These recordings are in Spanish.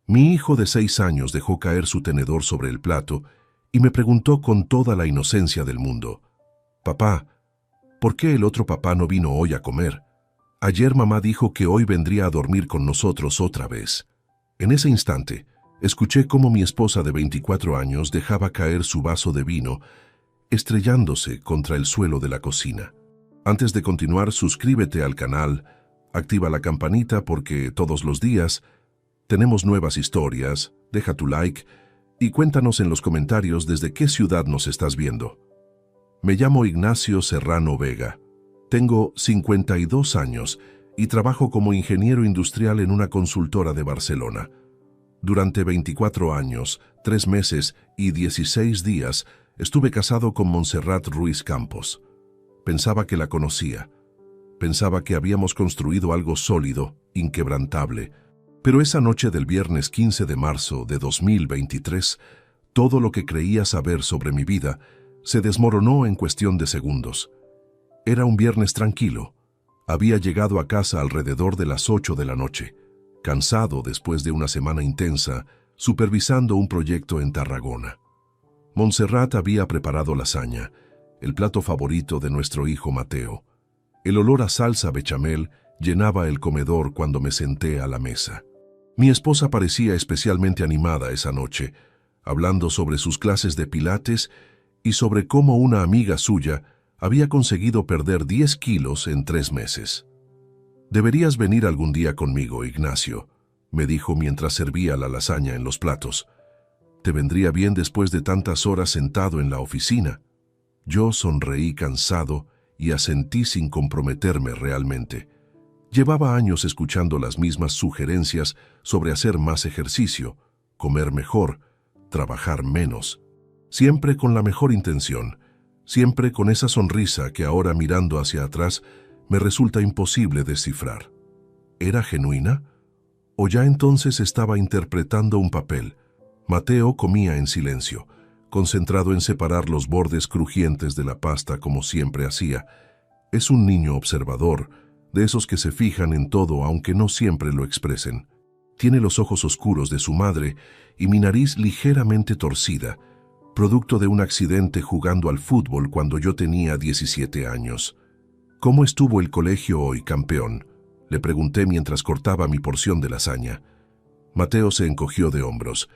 Mi hijo de 6 años dejó caer su tenedor sobre el plato y me preguntó con toda la inocencia del mundo: «Papá, ¿por qué el otro papá no vino hoy a comer? Ayer mamá dijo que hoy vendría a dormir con nosotros otra vez». En ese instante, escuché cómo mi esposa de 24 años dejaba caer su vaso de vino, estrellándose contra el suelo de la cocina. Antes de continuar, suscríbete al canal, activa la campanita porque todos los días tenemos nuevas historias, deja tu like y cuéntanos en los comentarios desde qué ciudad nos estás viendo. Me llamo Ignacio Serrano Vega. Tengo 52 años y trabajo como ingeniero industrial en una consultora de Barcelona. Durante 24 años, 3 meses y 16 días estuve casado con Montserrat Ruiz Campos. Pensaba que la conocía. Pensaba que habíamos construido algo sólido, inquebrantable. Pero esa noche del viernes 15 de marzo de 2023, todo lo que creía saber sobre mi vida se desmoronó en cuestión de segundos. Era un viernes tranquilo. Había llegado a casa alrededor de las 8 de la noche, cansado después de una semana intensa, supervisando un proyecto en Tarragona. Montserrat había preparado lasaña, el plato favorito de nuestro hijo Mateo. El olor a salsa bechamel llenaba el comedor cuando me senté a la mesa. Mi esposa parecía especialmente animada esa noche, hablando sobre sus clases de pilates y sobre cómo una amiga suya había conseguido perder 10 kilos en 3 meses. «Deberías venir algún día conmigo, Ignacio», me dijo mientras servía la lasaña en los platos. «Te vendría bien después de tantas horas sentado en la oficina». Yo sonreí cansado y asentí sin comprometerme realmente. Llevaba años escuchando las mismas sugerencias sobre hacer más ejercicio, comer mejor, trabajar menos. Siempre con la mejor intención, siempre con esa sonrisa que ahora mirando hacia atrás me resulta imposible descifrar. ¿Era genuina? ¿O ya entonces estaba interpretando un papel? Mateo comía en silencio, concentrado en separar los bordes crujientes de la pasta como siempre hacía. Es un niño observador, de esos que se fijan en todo aunque no siempre lo expresen. Tiene los ojos oscuros de su madre y mi nariz ligeramente torcida, producto de un accidente jugando al fútbol cuando yo tenía 17 años. «¿Cómo estuvo el colegio hoy, campeón?», le pregunté mientras cortaba mi porción de lasaña. Mateo se encogió de hombros.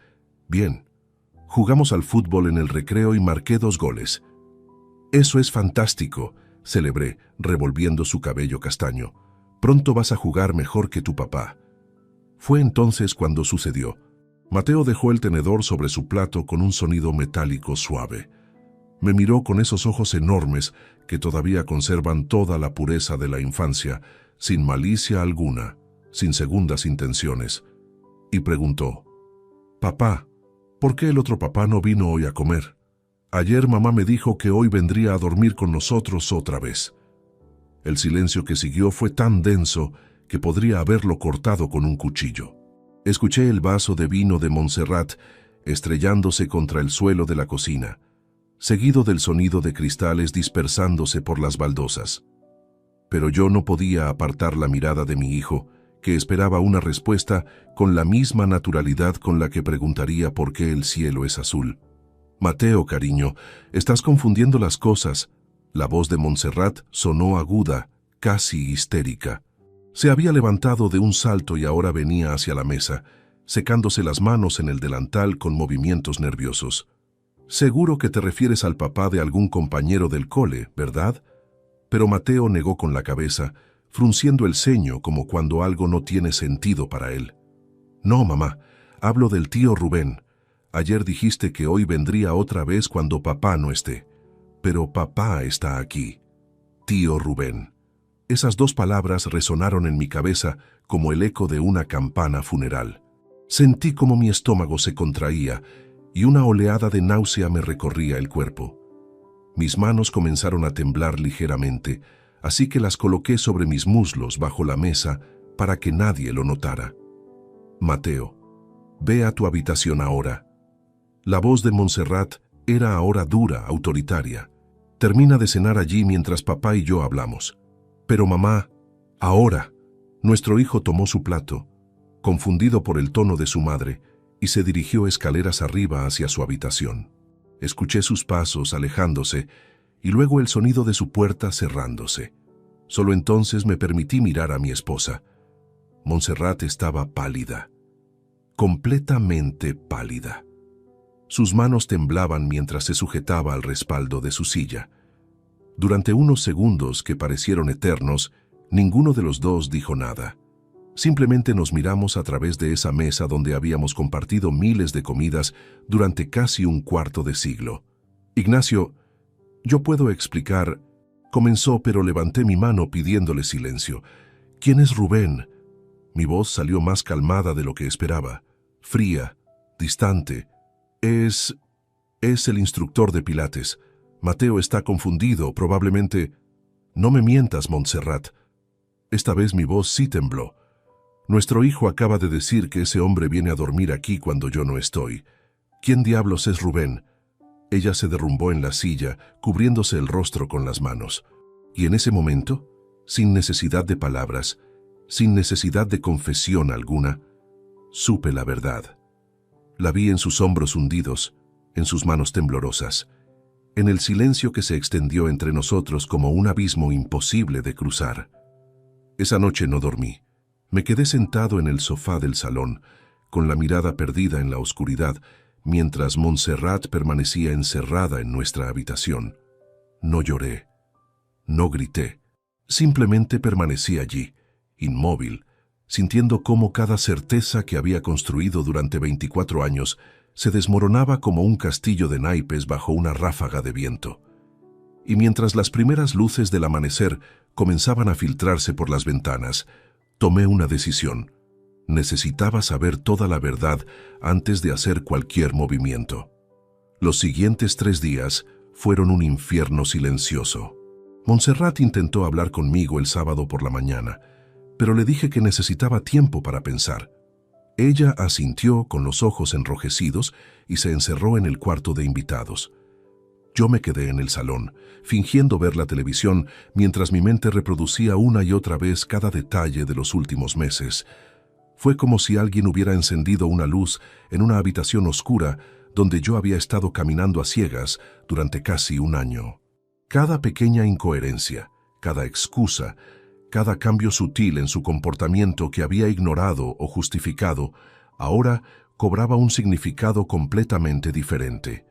«Bien. Jugamos al fútbol en el recreo y marqué 2 goles». «Eso es fantástico», celebré, revolviendo su cabello castaño. «Pronto vas a jugar mejor que tu papá». Fue entonces cuando sucedió. Mateo dejó el tenedor sobre su plato con un sonido metálico suave. Me miró con esos ojos enormes que todavía conservan toda la pureza de la infancia, sin malicia alguna, sin segundas intenciones, y preguntó: «Papá, ¿por qué el otro papá no vino hoy a comer? Ayer mamá me dijo que hoy vendría a dormir con nosotros otra vez». El silencio que siguió fue tan denso que podría haberlo cortado con un cuchillo. Escuché el vaso de vino de Montserrat estrellándose contra el suelo de la cocina, seguido del sonido de cristales dispersándose por las baldosas. Pero yo no podía apartar la mirada de mi hijo, que esperaba una respuesta con la misma naturalidad con la que preguntaría por qué el cielo es azul. «Mateo, cariño, estás confundiendo las cosas». La voz de Montserrat sonó aguda, casi histérica. Se había levantado de un salto y ahora venía hacia la mesa, secándose las manos en el delantal con movimientos nerviosos. «Seguro que te refieres al papá de algún compañero del cole, ¿verdad?». Pero Mateo negó con la cabeza, frunciendo el ceño como cuando algo no tiene sentido para él. «No, mamá, hablo del tío Rubén. Ayer dijiste que hoy vendría otra vez cuando papá no esté. Pero papá está aquí. Tío Rubén». Esas 2 palabras resonaron en mi cabeza como el eco de una campana funeral. Sentí como mi estómago se contraía y una oleada de náusea me recorría el cuerpo. Mis manos comenzaron a temblar ligeramente, así que las coloqué sobre mis muslos bajo la mesa para que nadie lo notara. «Mateo, ve a tu habitación ahora». La voz de Montserrat era ahora dura, autoritaria. «Termina de cenar allí mientras papá y yo hablamos». «Pero mamá, ahora». Nuestro hijo tomó su plato, confundido por el tono de su madre, y se dirigió escaleras arriba hacia su habitación. Escuché sus pasos alejándose y luego el sonido de su puerta cerrándose. Solo entonces me permití mirar a mi esposa. Montserrat estaba pálida, completamente pálida. Sus manos temblaban mientras se sujetaba al respaldo de su silla. Durante unos segundos que parecieron eternos, ninguno de los dos dijo nada. Simplemente nos miramos a través de esa mesa donde habíamos compartido miles de comidas durante casi un cuarto de siglo. Ignacio, yo puedo explicar, comenzó, pero levanté mi mano pidiéndole silencio. ¿Quién es Rubén? Mi voz salió más calmada de lo que esperaba, fría, distante. Es el instructor de Pilates. Mateo está confundido, probablemente... No me mientas, Montserrat. Esta vez mi voz sí tembló. Nuestro hijo acaba de decir que ese hombre viene a dormir aquí cuando yo no estoy. ¿Quién diablos es Rubén? Ella se derrumbó en la silla, cubriéndose el rostro con las manos. Y en ese momento, sin necesidad de palabras, sin necesidad de confesión alguna, supe la verdad. La vi en sus hombros hundidos, en sus manos temblorosas, en el silencio que se extendió entre nosotros como un abismo imposible de cruzar. Esa noche no dormí. Me quedé sentado en el sofá del salón, con la mirada perdida en la oscuridad, mientras Montserrat permanecía encerrada en nuestra habitación. No lloré, no grité, simplemente permanecí allí, inmóvil, sintiendo cómo cada certeza que había construido durante 24 años se desmoronaba como un castillo de naipes bajo una ráfaga de viento. Y mientras las primeras luces del amanecer comenzaban a filtrarse por las ventanas, tomé una decisión. Necesitaba saber toda la verdad antes de hacer cualquier movimiento. Los siguientes 3 días fueron un infierno silencioso. Montserrat intentó hablar conmigo el sábado por la mañana, pero le dije que necesitaba tiempo para pensar. Ella asintió con los ojos enrojecidos y se encerró en el cuarto de invitados. Yo me quedé en el salón, fingiendo ver la televisión mientras mi mente reproducía una y otra vez cada detalle de los últimos meses. Fue como si alguien hubiera encendido una luz en una habitación oscura donde yo había estado caminando a ciegas durante casi un año. Cada pequeña incoherencia, cada excusa, cada cambio sutil en su comportamiento que había ignorado o justificado, ahora cobraba un significado completamente diferente.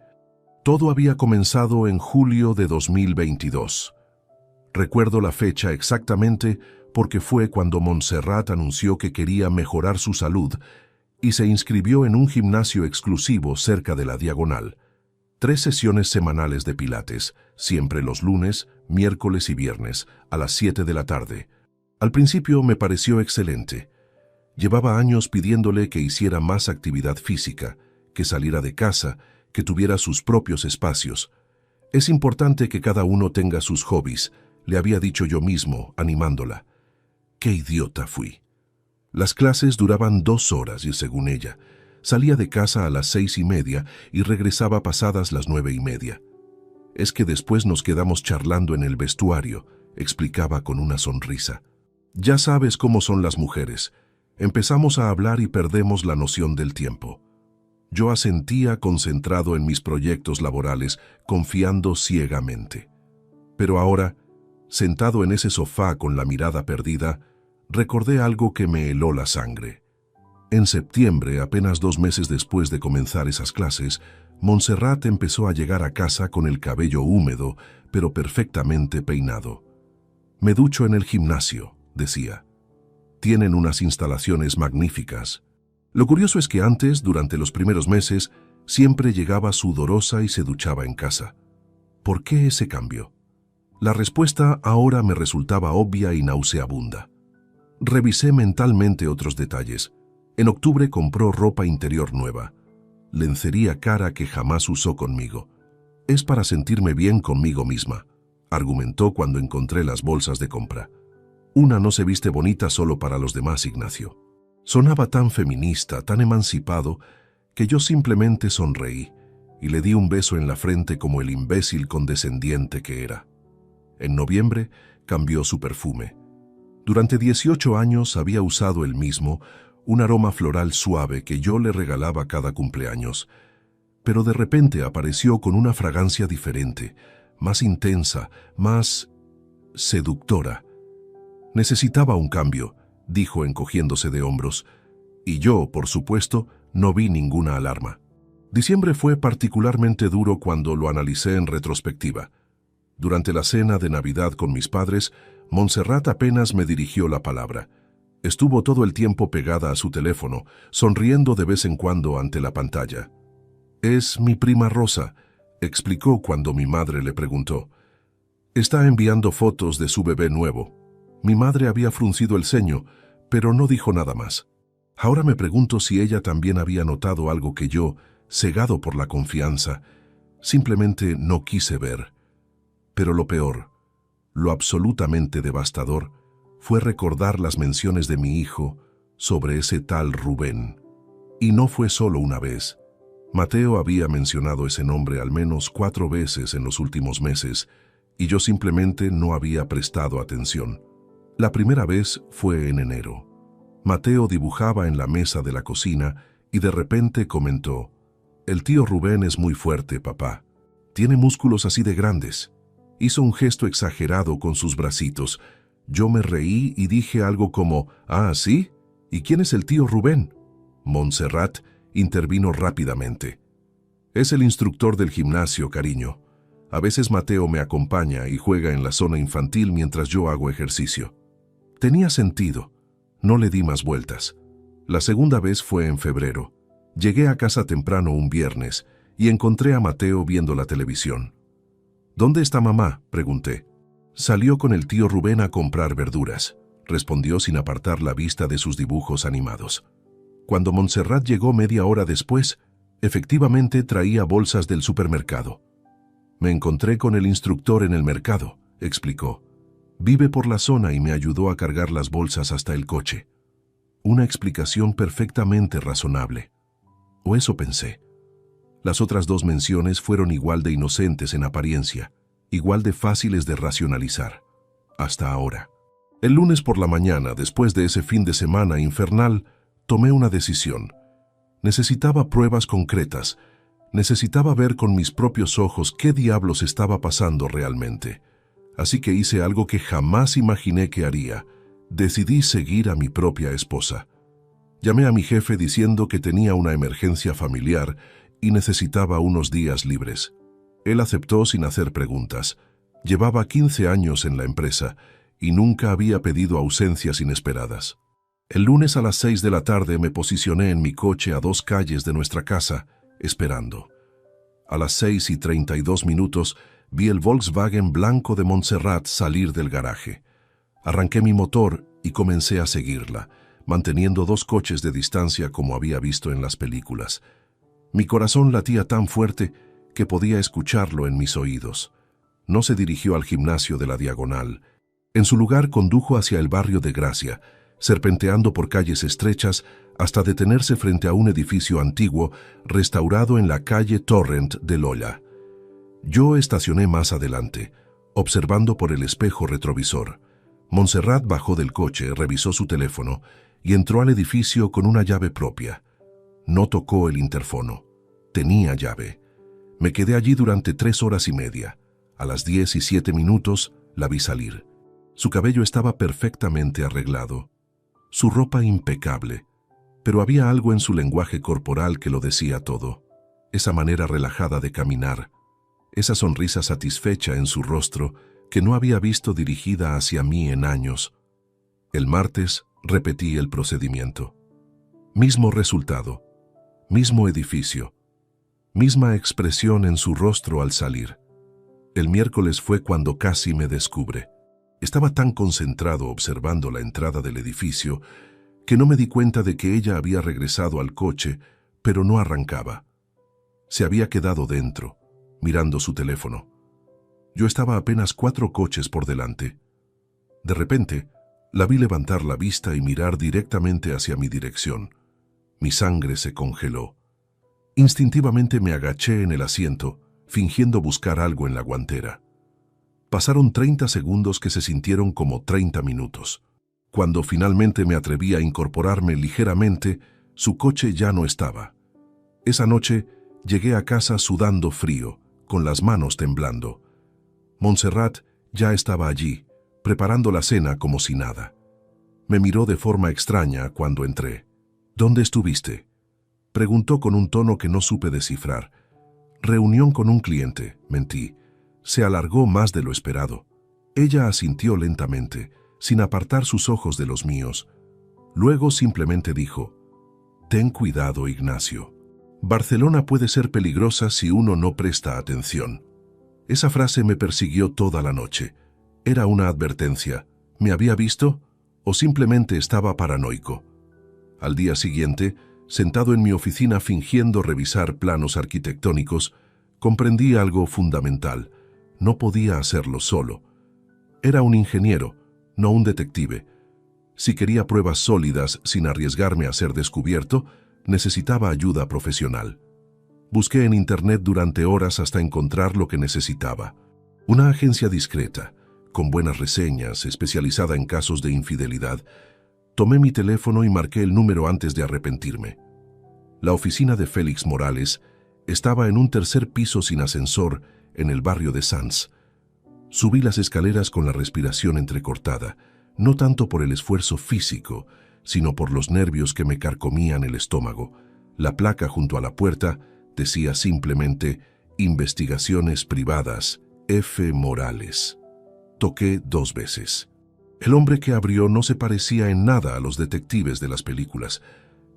Todo había comenzado en julio de 2022. Recuerdo la fecha exactamente porque fue cuando Montserrat anunció que quería mejorar su salud y se inscribió en un gimnasio exclusivo cerca de la Diagonal. 3 sesiones semanales de pilates, siempre los lunes, miércoles y viernes, a las 7 de la tarde. Al principio me pareció excelente. Llevaba años pidiéndole que hiciera más actividad física, que saliera de casa, que tuviera sus propios espacios. Es importante que cada uno tenga sus hobbies, le había dicho yo mismo, animándola. ¡Qué idiota fui! Las clases duraban 2 horas y, según ella, salía de casa a las 6:30 y regresaba pasadas las 9:30. Es que después nos quedamos charlando en el vestuario, explicaba con una sonrisa. Ya sabes cómo son las mujeres. Empezamos a hablar y perdemos la noción del tiempo. Yo asentía concentrado en mis proyectos laborales, confiando ciegamente. Pero ahora, sentado en ese sofá con la mirada perdida, recordé algo que me heló la sangre. En septiembre, apenas 2 meses después de comenzar esas clases, Montserrat empezó a llegar a casa con el cabello húmedo, pero perfectamente peinado. «Me ducho en el gimnasio», decía. «Tienen unas instalaciones magníficas». Lo curioso es que antes, durante los primeros meses, siempre llegaba sudorosa y se duchaba en casa. ¿Por qué ese cambio? La respuesta ahora me resultaba obvia y nauseabunda. Revisé mentalmente otros detalles. En octubre compró ropa interior nueva. Lencería cara que jamás usó conmigo. «Es para sentirme bien conmigo misma», argumentó cuando encontré las bolsas de compra. «Una no se viste bonita solo para los demás, Ignacio». Sonaba tan feminista, tan emancipado, que yo simplemente sonreí y le di un beso en la frente como el imbécil condescendiente que era. En noviembre cambió su perfume. Durante 18 años había usado el mismo, un aroma floral suave que yo le regalaba cada cumpleaños. Pero de repente apareció con una fragancia diferente, más intensa, más seductora. Necesitaba un cambio, dijo encogiéndose de hombros, y yo, por supuesto, no vi ninguna alarma. Diciembre fue particularmente duro cuando lo analicé en retrospectiva. Durante la cena de Navidad con mis padres, Montserrat apenas me dirigió la palabra. Estuvo todo el tiempo pegada a su teléfono, sonriendo de vez en cuando ante la pantalla. «Es mi prima Rosa», explicó cuando mi madre le preguntó. «Está enviando fotos de su bebé nuevo». Mi madre había fruncido el ceño, pero no dijo nada más. Ahora me pregunto si ella también había notado algo que yo, cegado por la confianza, simplemente no quise ver. Pero lo peor, lo absolutamente devastador, fue recordar las menciones de mi hijo sobre ese tal Rubén. Y no fue solo una vez. Mateo había mencionado ese nombre al menos 4 veces en los últimos meses, y yo simplemente no había prestado atención. La primera vez fue en enero. Mateo dibujaba en la mesa de la cocina y de repente comentó: «El tío Rubén es muy fuerte, papá. Tiene músculos así de grandes». Hizo un gesto exagerado con sus bracitos. Yo me reí y dije algo como: «Ah, ¿sí? ¿Y quién es el tío Rubén?». Montserrat intervino rápidamente. «Es el instructor del gimnasio, cariño. A veces Mateo me acompaña y juega en la zona infantil mientras yo hago ejercicio». Tenía sentido. No le di más vueltas. La segunda vez fue en febrero. Llegué a casa temprano un viernes y encontré a Mateo viendo la televisión. «¿Dónde está mamá?», pregunté. «Salió con el tío Rubén a comprar verduras», respondió sin apartar la vista de sus dibujos animados. Cuando Montserrat llegó media hora después, efectivamente traía bolsas del supermercado. «Me encontré con el instructor en el mercado», explicó. «Vive por la zona y me ayudó a cargar las bolsas hasta el coche». Una explicación perfectamente razonable. O eso pensé. Las otras 2 menciones fueron igual de inocentes en apariencia, igual de fáciles de racionalizar. Hasta ahora. El lunes por la mañana, después de ese fin de semana infernal, tomé una decisión. Necesitaba pruebas concretas. Necesitaba ver con mis propios ojos qué diablos estaba pasando realmente. Así que hice algo que jamás imaginé que haría. Decidí seguir a mi propia esposa. Llamé a mi jefe diciendo que tenía una emergencia familiar y necesitaba unos días libres. Él aceptó sin hacer preguntas. Llevaba 15 años en la empresa y nunca había pedido ausencias inesperadas. El lunes a las 6 de la tarde me posicioné en mi coche a 2 calles de nuestra casa, esperando. A las 6:32 vi el Volkswagen blanco de Montserrat salir del garaje. Arranqué mi motor y comencé a seguirla, manteniendo 2 coches de distancia como había visto en las películas. Mi corazón latía tan fuerte que podía escucharlo en mis oídos. No se dirigió al gimnasio de la Diagonal. En su lugar condujo hacia el barrio de Gracia, serpenteando por calles estrechas hasta detenerse frente a un edificio antiguo restaurado en la calle Torrent de Lolla. Yo estacioné más adelante, observando por el espejo retrovisor. Montserrat bajó del coche, revisó su teléfono y entró al edificio con una llave propia. No tocó el interfono. Tenía llave. Me quedé allí durante 3 horas y media. A las 10:07 la vi salir. Su cabello estaba perfectamente arreglado. Su ropa impecable. Pero había algo en su lenguaje corporal que lo decía todo. Esa manera relajada de caminar. Esa sonrisa satisfecha en su rostro que no había visto dirigida hacia mí en años. El martes repetí el procedimiento. Mismo resultado. Mismo edificio. Misma expresión en su rostro al salir. El miércoles fue cuando casi me descubre. Estaba tan concentrado observando la entrada del edificio que no me di cuenta de que ella había regresado al coche, pero no arrancaba. Se había quedado dentro, mirando su teléfono. Yo estaba apenas 4 coches por delante. De repente, la vi levantar la vista y mirar directamente hacia mi dirección. Mi sangre se congeló. Instintivamente me agaché en el asiento, fingiendo buscar algo en la guantera. Pasaron 30 segundos que se sintieron como 30 minutos. Cuando finalmente me atreví a incorporarme ligeramente, su coche ya no estaba. Esa noche llegué a casa sudando frío, con las manos temblando. Montserrat ya estaba allí, preparando la cena como si nada. Me miró de forma extraña cuando entré. ¿Dónde estuviste?, preguntó con un tono que no supe descifrar. Reunión con un cliente, mentí. Se alargó más de lo esperado. Ella asintió lentamente, sin apartar sus ojos de los míos. Luego simplemente dijo: «Ten cuidado, Ignacio. Barcelona puede ser peligrosa si uno no presta atención». Esa frase me persiguió toda la noche. Era una advertencia. ¿Me había visto? ¿O simplemente estaba paranoico? Al día siguiente, sentado en mi oficina fingiendo revisar planos arquitectónicos, comprendí algo fundamental. No podía hacerlo solo. Era un ingeniero, no un detective. Si quería pruebas sólidas sin arriesgarme a ser descubierto, necesitaba ayuda profesional. Busqué en Internet durante horas hasta encontrar lo que necesitaba. Una agencia discreta, con buenas reseñas, especializada en casos de infidelidad. Tomé mi teléfono y marqué el número antes de arrepentirme. La oficina de Félix Morales estaba en un tercer piso sin ascensor en el barrio de Sants. Subí las escaleras con la respiración entrecortada, no tanto por el esfuerzo físico, sino por los nervios que me carcomían el estómago. La placa junto a la puerta decía simplemente: «Investigaciones privadas, F. Morales». Toqué 2 veces. El hombre que abrió no se parecía en nada a los detectives de las películas.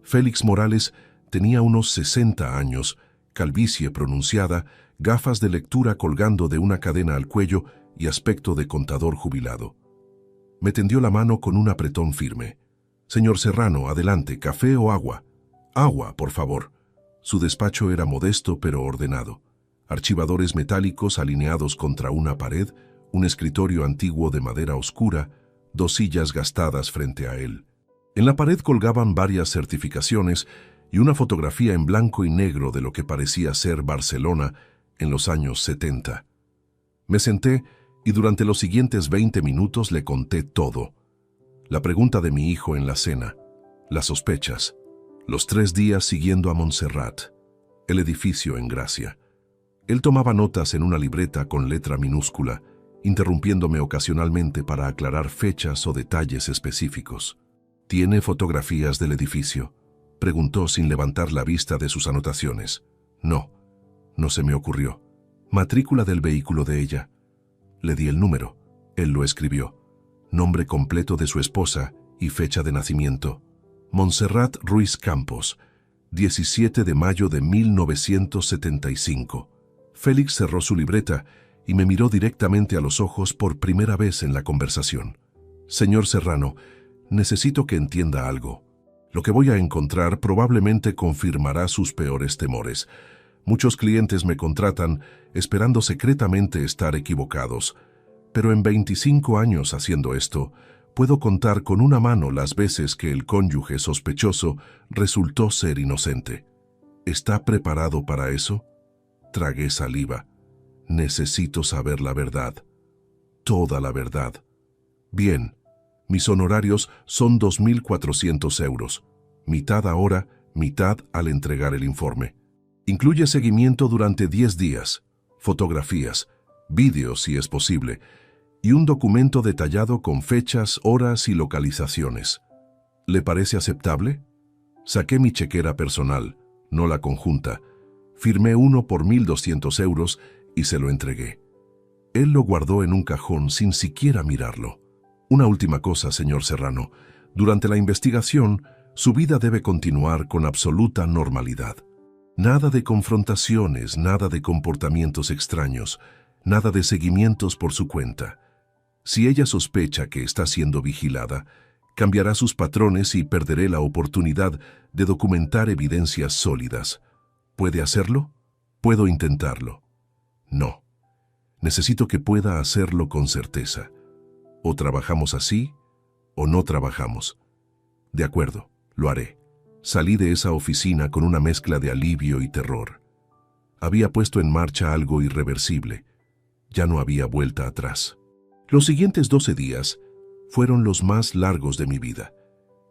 Félix Morales tenía unos 60 años, calvicie pronunciada, gafas de lectura colgando de una cadena al cuello y aspecto de contador jubilado. Me tendió la mano con un apretón firme. «Señor Serrano, adelante, ¿café o agua?» «Agua, por favor». Su despacho era modesto pero ordenado. Archivadores metálicos alineados contra una pared, un escritorio antiguo de madera oscura, 2 sillas gastadas frente a él. En la pared colgaban varias certificaciones y una fotografía en blanco y negro de lo que parecía ser Barcelona en los años 70. Me senté y durante los siguientes 20 minutos le conté todo. La pregunta de mi hijo en la cena, las sospechas, los 3 días siguiendo a Montserrat, el edificio en Gracia. Él tomaba notas en una libreta con letra minúscula, interrumpiéndome ocasionalmente para aclarar fechas o detalles específicos. «¿Tiene fotografías del edificio?», preguntó sin levantar la vista de sus anotaciones. «No, no se me ocurrió». «Matrícula del vehículo de ella». Le di el número. Él lo escribió. Nombre completo de su esposa y fecha de nacimiento: Montserrat Ruiz Campos, 17 de mayo de 1975. Félix cerró su libreta y me miró directamente a los ojos por primera vez en la conversación. «Señor Serrano, necesito que entienda algo. Lo que voy a encontrar probablemente confirmará sus peores temores. Muchos clientes me contratan esperando secretamente estar equivocados, pero en 25 años haciendo esto, puedo contar con una mano las veces que el cónyuge sospechoso resultó ser inocente. ¿Está preparado para eso?». Tragué saliva. «Necesito saber la verdad. Toda la verdad». «Bien, mis honorarios son 2.400 euros. Mitad ahora, mitad al entregar el informe. Incluye seguimiento durante 10 días, fotografías, vídeos si es posible, y un documento detallado con fechas, horas y localizaciones. ¿Le parece aceptable?». Saqué mi chequera personal, no la conjunta. Firmé uno por 1.200 euros y se lo entregué. Él lo guardó en un cajón sin siquiera mirarlo. «Una última cosa, señor Serrano. Durante la investigación, su vida debe continuar con absoluta normalidad. Nada de confrontaciones, nada de comportamientos extraños, nada de seguimientos por su cuenta. Si ella sospecha que está siendo vigilada, cambiará sus patrones y perderé la oportunidad de documentar evidencias sólidas. ¿Puede hacerlo? ¿Puedo intentarlo? No. Necesito que pueda hacerlo con certeza. O trabajamos así, o no trabajamos». «De acuerdo, lo haré». Salí de esa oficina con una mezcla de alivio y terror. Había puesto en marcha algo irreversible. Ya no había vuelta atrás. Los siguientes 12 días fueron los más largos de mi vida.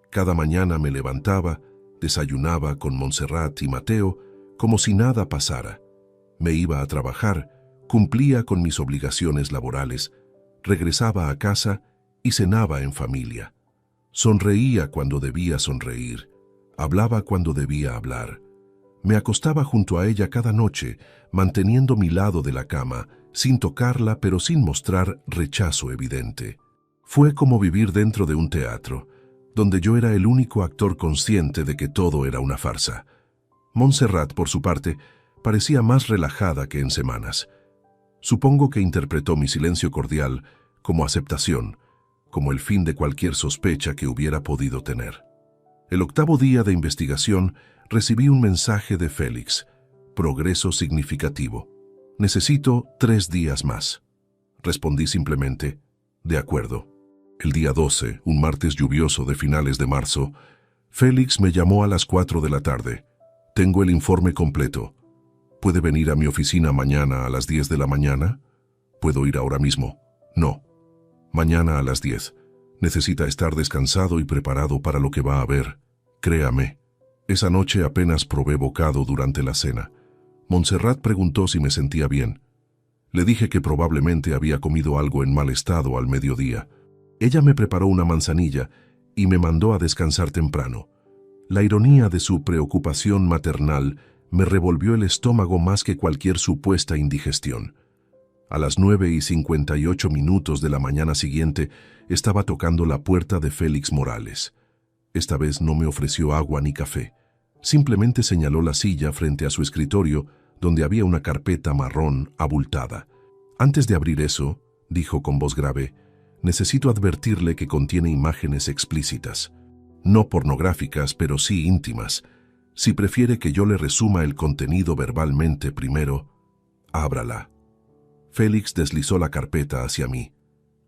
Cada mañana me levantaba, desayunaba con Montserrat y Mateo como si nada pasara. Me iba a trabajar, cumplía con mis obligaciones laborales, regresaba a casa y cenaba en familia. Sonreía cuando debía sonreír, hablaba cuando debía hablar. Me acostaba junto a ella cada noche, manteniendo mi lado de la cama, sin tocarla pero sin mostrar rechazo evidente. Fue como vivir dentro de un teatro, donde yo era el único actor consciente de que todo era una farsa. Montserrat, por su parte, parecía más relajada que en semanas. Supongo que interpretó mi silencio cordial como aceptación, como el fin de cualquier sospecha que hubiera podido tener. El 8º día de investigación recibí un mensaje de Félix. Progreso significativo. Necesito 3 días más. Respondí simplemente, de acuerdo. El día 12, un martes lluvioso de finales de marzo, Félix me llamó a las 4 de la tarde. Tengo el informe completo. ¿Puede venir a mi oficina mañana a las 10 de la mañana? ¿Puedo ir ahora mismo? No. Mañana a las 10. Necesita estar descansado y preparado para lo que va a ver. Créame. Esa noche apenas probé bocado durante la cena. Montserrat preguntó si me sentía bien. Le dije que probablemente había comido algo en mal estado al mediodía. Ella me preparó una manzanilla y me mandó a descansar temprano. La ironía de su preocupación maternal me revolvió el estómago más que cualquier supuesta indigestión. A las 9:58 de la mañana siguiente estaba tocando la puerta de Félix Morales. Esta vez no me ofreció agua ni café. Simplemente señaló la silla frente a su escritorio, donde había una carpeta marrón abultada. Antes de abrir eso, dijo con voz grave, necesito advertirle que contiene imágenes explícitas. No pornográficas, pero sí íntimas. Si prefiere que yo le resuma el contenido verbalmente primero, ábrala. Félix deslizó la carpeta hacia mí.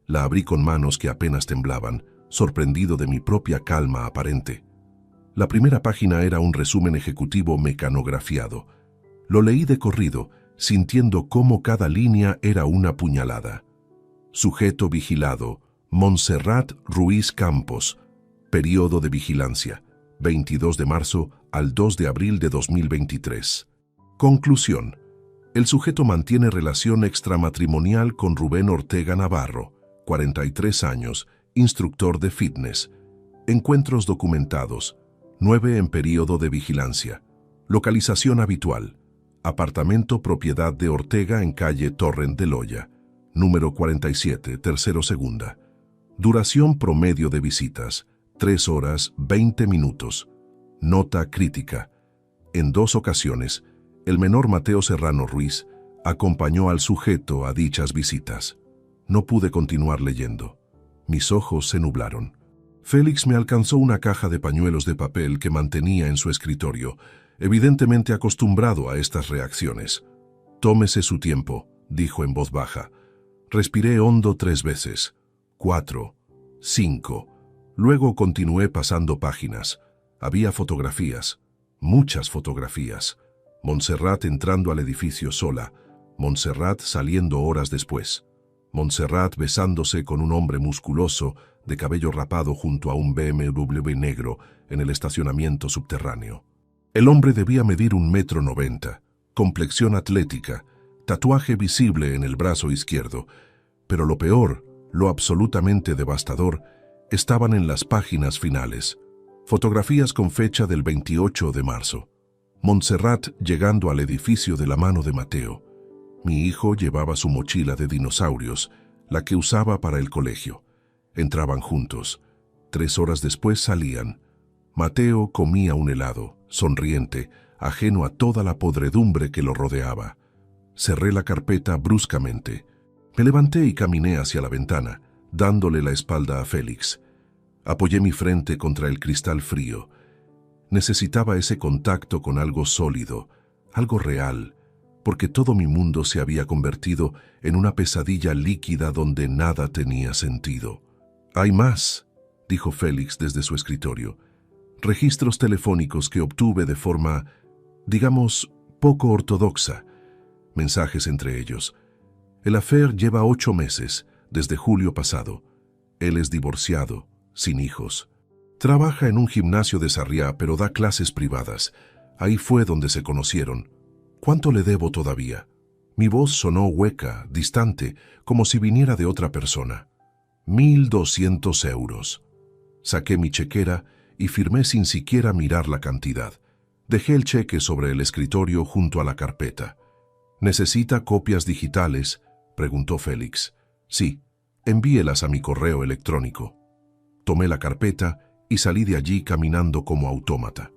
La abrí con manos que apenas temblaban, sorprendido de mi propia calma aparente. La primera página era un resumen ejecutivo mecanografiado. Lo leí de corrido, sintiendo cómo cada línea era una puñalada. Sujeto vigilado, Montserrat Ruiz Campos. Periodo de vigilancia, 22 de marzo al 2 de abril de 2023. Conclusión. El sujeto mantiene relación extramatrimonial con Rubén Ortega Navarro, 43 años, instructor de fitness. Encuentros documentados, 9 en periodo de vigilancia. Localización habitual. Apartamento propiedad de Ortega en calle Torrent de Loya. Número 47, tercero segunda. Duración promedio de visitas, 3 horas 20 minutos. Nota crítica. En 2 ocasiones, el menor Mateo Serrano Ruiz acompañó al sujeto a dichas visitas. No pude continuar leyendo. Mis ojos se nublaron. Félix me alcanzó una caja de pañuelos de papel que mantenía en su escritorio, evidentemente acostumbrado a estas reacciones. Tómese su tiempo, dijo en voz baja. Respiré hondo 3 veces. 4, 5. Luego continué pasando páginas. Había fotografías, muchas fotografías. Montserrat entrando al edificio sola, Montserrat saliendo horas después. Montserrat besándose con un hombre musculoso de cabello rapado junto a un BMW negro en el estacionamiento subterráneo. El hombre debía medir 1,90 m, complexión atlética, tatuaje visible en el brazo izquierdo, pero lo peor, lo absolutamente devastador, estaban en las páginas finales. Fotografías con fecha del 28 de marzo. Montserrat llegando al edificio de la mano de Mateo. Mi hijo llevaba su mochila de dinosaurios, la que usaba para el colegio. Entraban juntos. 3 horas después salían. Mateo comía un helado, sonriente, ajeno a toda la podredumbre que lo rodeaba. Cerré la carpeta bruscamente. Me levanté y caminé hacia la ventana, dándole la espalda a Félix. Apoyé mi frente contra el cristal frío. Necesitaba ese contacto con algo sólido, algo real, porque todo mi mundo se había convertido en una pesadilla líquida donde nada tenía sentido. «Hay más», dijo Félix desde su escritorio. «Registros telefónicos que obtuve de forma, digamos, poco ortodoxa. Mensajes entre ellos. El affair lleva 8 meses, desde julio pasado. Él es divorciado, sin hijos. Trabaja en un gimnasio de Sarriá, pero da clases privadas. Ahí fue donde se conocieron. ¿Cuánto le debo todavía? Mi voz sonó hueca, distante, como si viniera de otra persona. 1.200 euros. Saqué mi chequera y firmé sin siquiera mirar la cantidad. Dejé el cheque sobre el escritorio junto a la carpeta. ¿Necesita copias digitales?, preguntó Félix. Sí, envíelas a mi correo electrónico. Tomé la carpeta y salí de allí caminando como autómata.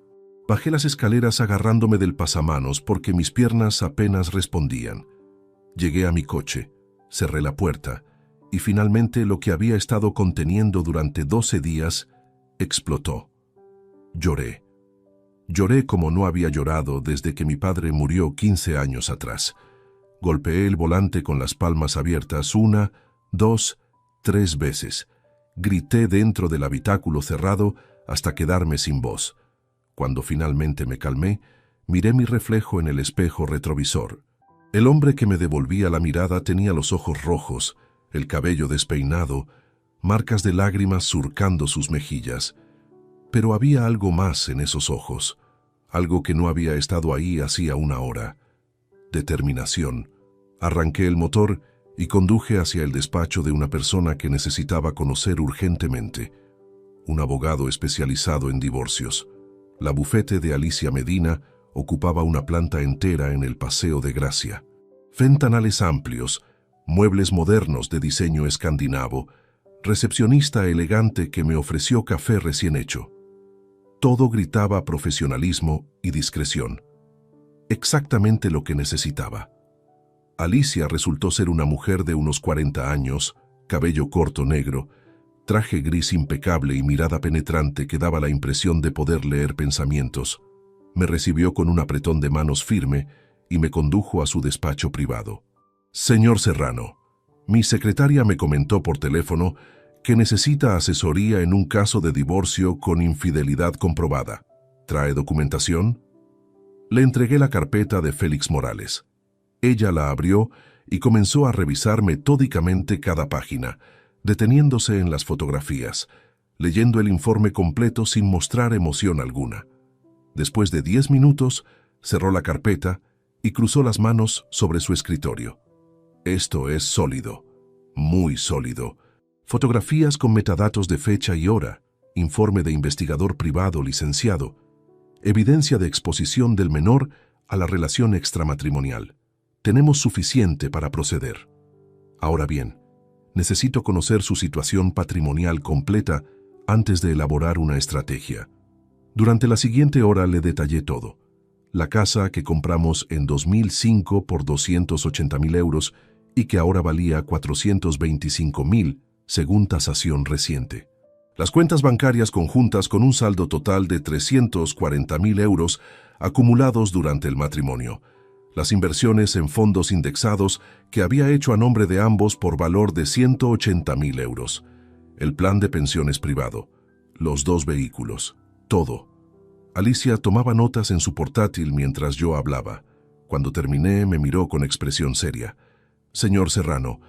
Bajé las escaleras agarrándome del pasamanos porque mis piernas apenas respondían. Llegué a mi coche, cerré la puerta y finalmente lo que había estado conteniendo durante 12 días explotó. Lloré. Lloré como no había llorado desde que mi padre murió 15 años atrás. Golpeé el volante con las palmas abiertas 1, 2, 3 veces. Grité dentro del habitáculo cerrado hasta quedarme sin voz. Cuando finalmente me calmé, miré mi reflejo en el espejo retrovisor. El hombre que me devolvía la mirada tenía los ojos rojos, el cabello despeinado, marcas de lágrimas surcando sus mejillas. Pero había algo más en esos ojos, algo que no había estado ahí hacía una hora. Determinación. Arranqué el motor y conduje hacia el despacho de una persona que necesitaba conocer urgentemente, un abogado especializado en divorcios. La bufete de Alicia Medina ocupaba una planta entera en el Paseo de Gracia. Ventanales amplios, muebles modernos de diseño escandinavo, recepcionista elegante que me ofreció café recién hecho. Todo gritaba profesionalismo y discreción. Exactamente lo que necesitaba. Alicia resultó ser una mujer de unos 40 años, cabello corto negro, traje gris impecable y mirada penetrante que daba la impresión de poder leer pensamientos. Me recibió con un apretón de manos firme y me condujo a su despacho privado. Señor Serrano, mi secretaria me comentó por teléfono que necesita asesoría en un caso de divorcio con infidelidad comprobada. ¿Trae documentación? Le entregué la carpeta de Félix Morales. Ella la abrió y comenzó a revisar metódicamente cada página, deteniéndose en las fotografías, leyendo el informe completo sin mostrar emoción alguna. Después de 10 minutos, cerró la carpeta y cruzó las manos sobre su escritorio. Esto es sólido, muy sólido. Fotografías con metadatos de fecha y hora, informe de investigador privado licenciado, evidencia de exposición del menor a la relación extramatrimonial. Tenemos suficiente para proceder. Ahora bien, necesito conocer su situación patrimonial completa antes de elaborar una estrategia. Durante la siguiente hora le detallé todo. La casa que compramos en 2005 por 280.000 euros y que ahora valía 425.000 según tasación reciente. Las cuentas bancarias conjuntas con un saldo total de 340.000 euros acumulados durante el matrimonio. Las inversiones en fondos indexados que había hecho a nombre de ambos por valor de 180.000 euros. El plan de pensiones privado. Los 2 vehículos. Todo. Alicia tomaba notas en su portátil mientras yo hablaba. Cuando terminé, me miró con expresión seria. Señor Serrano,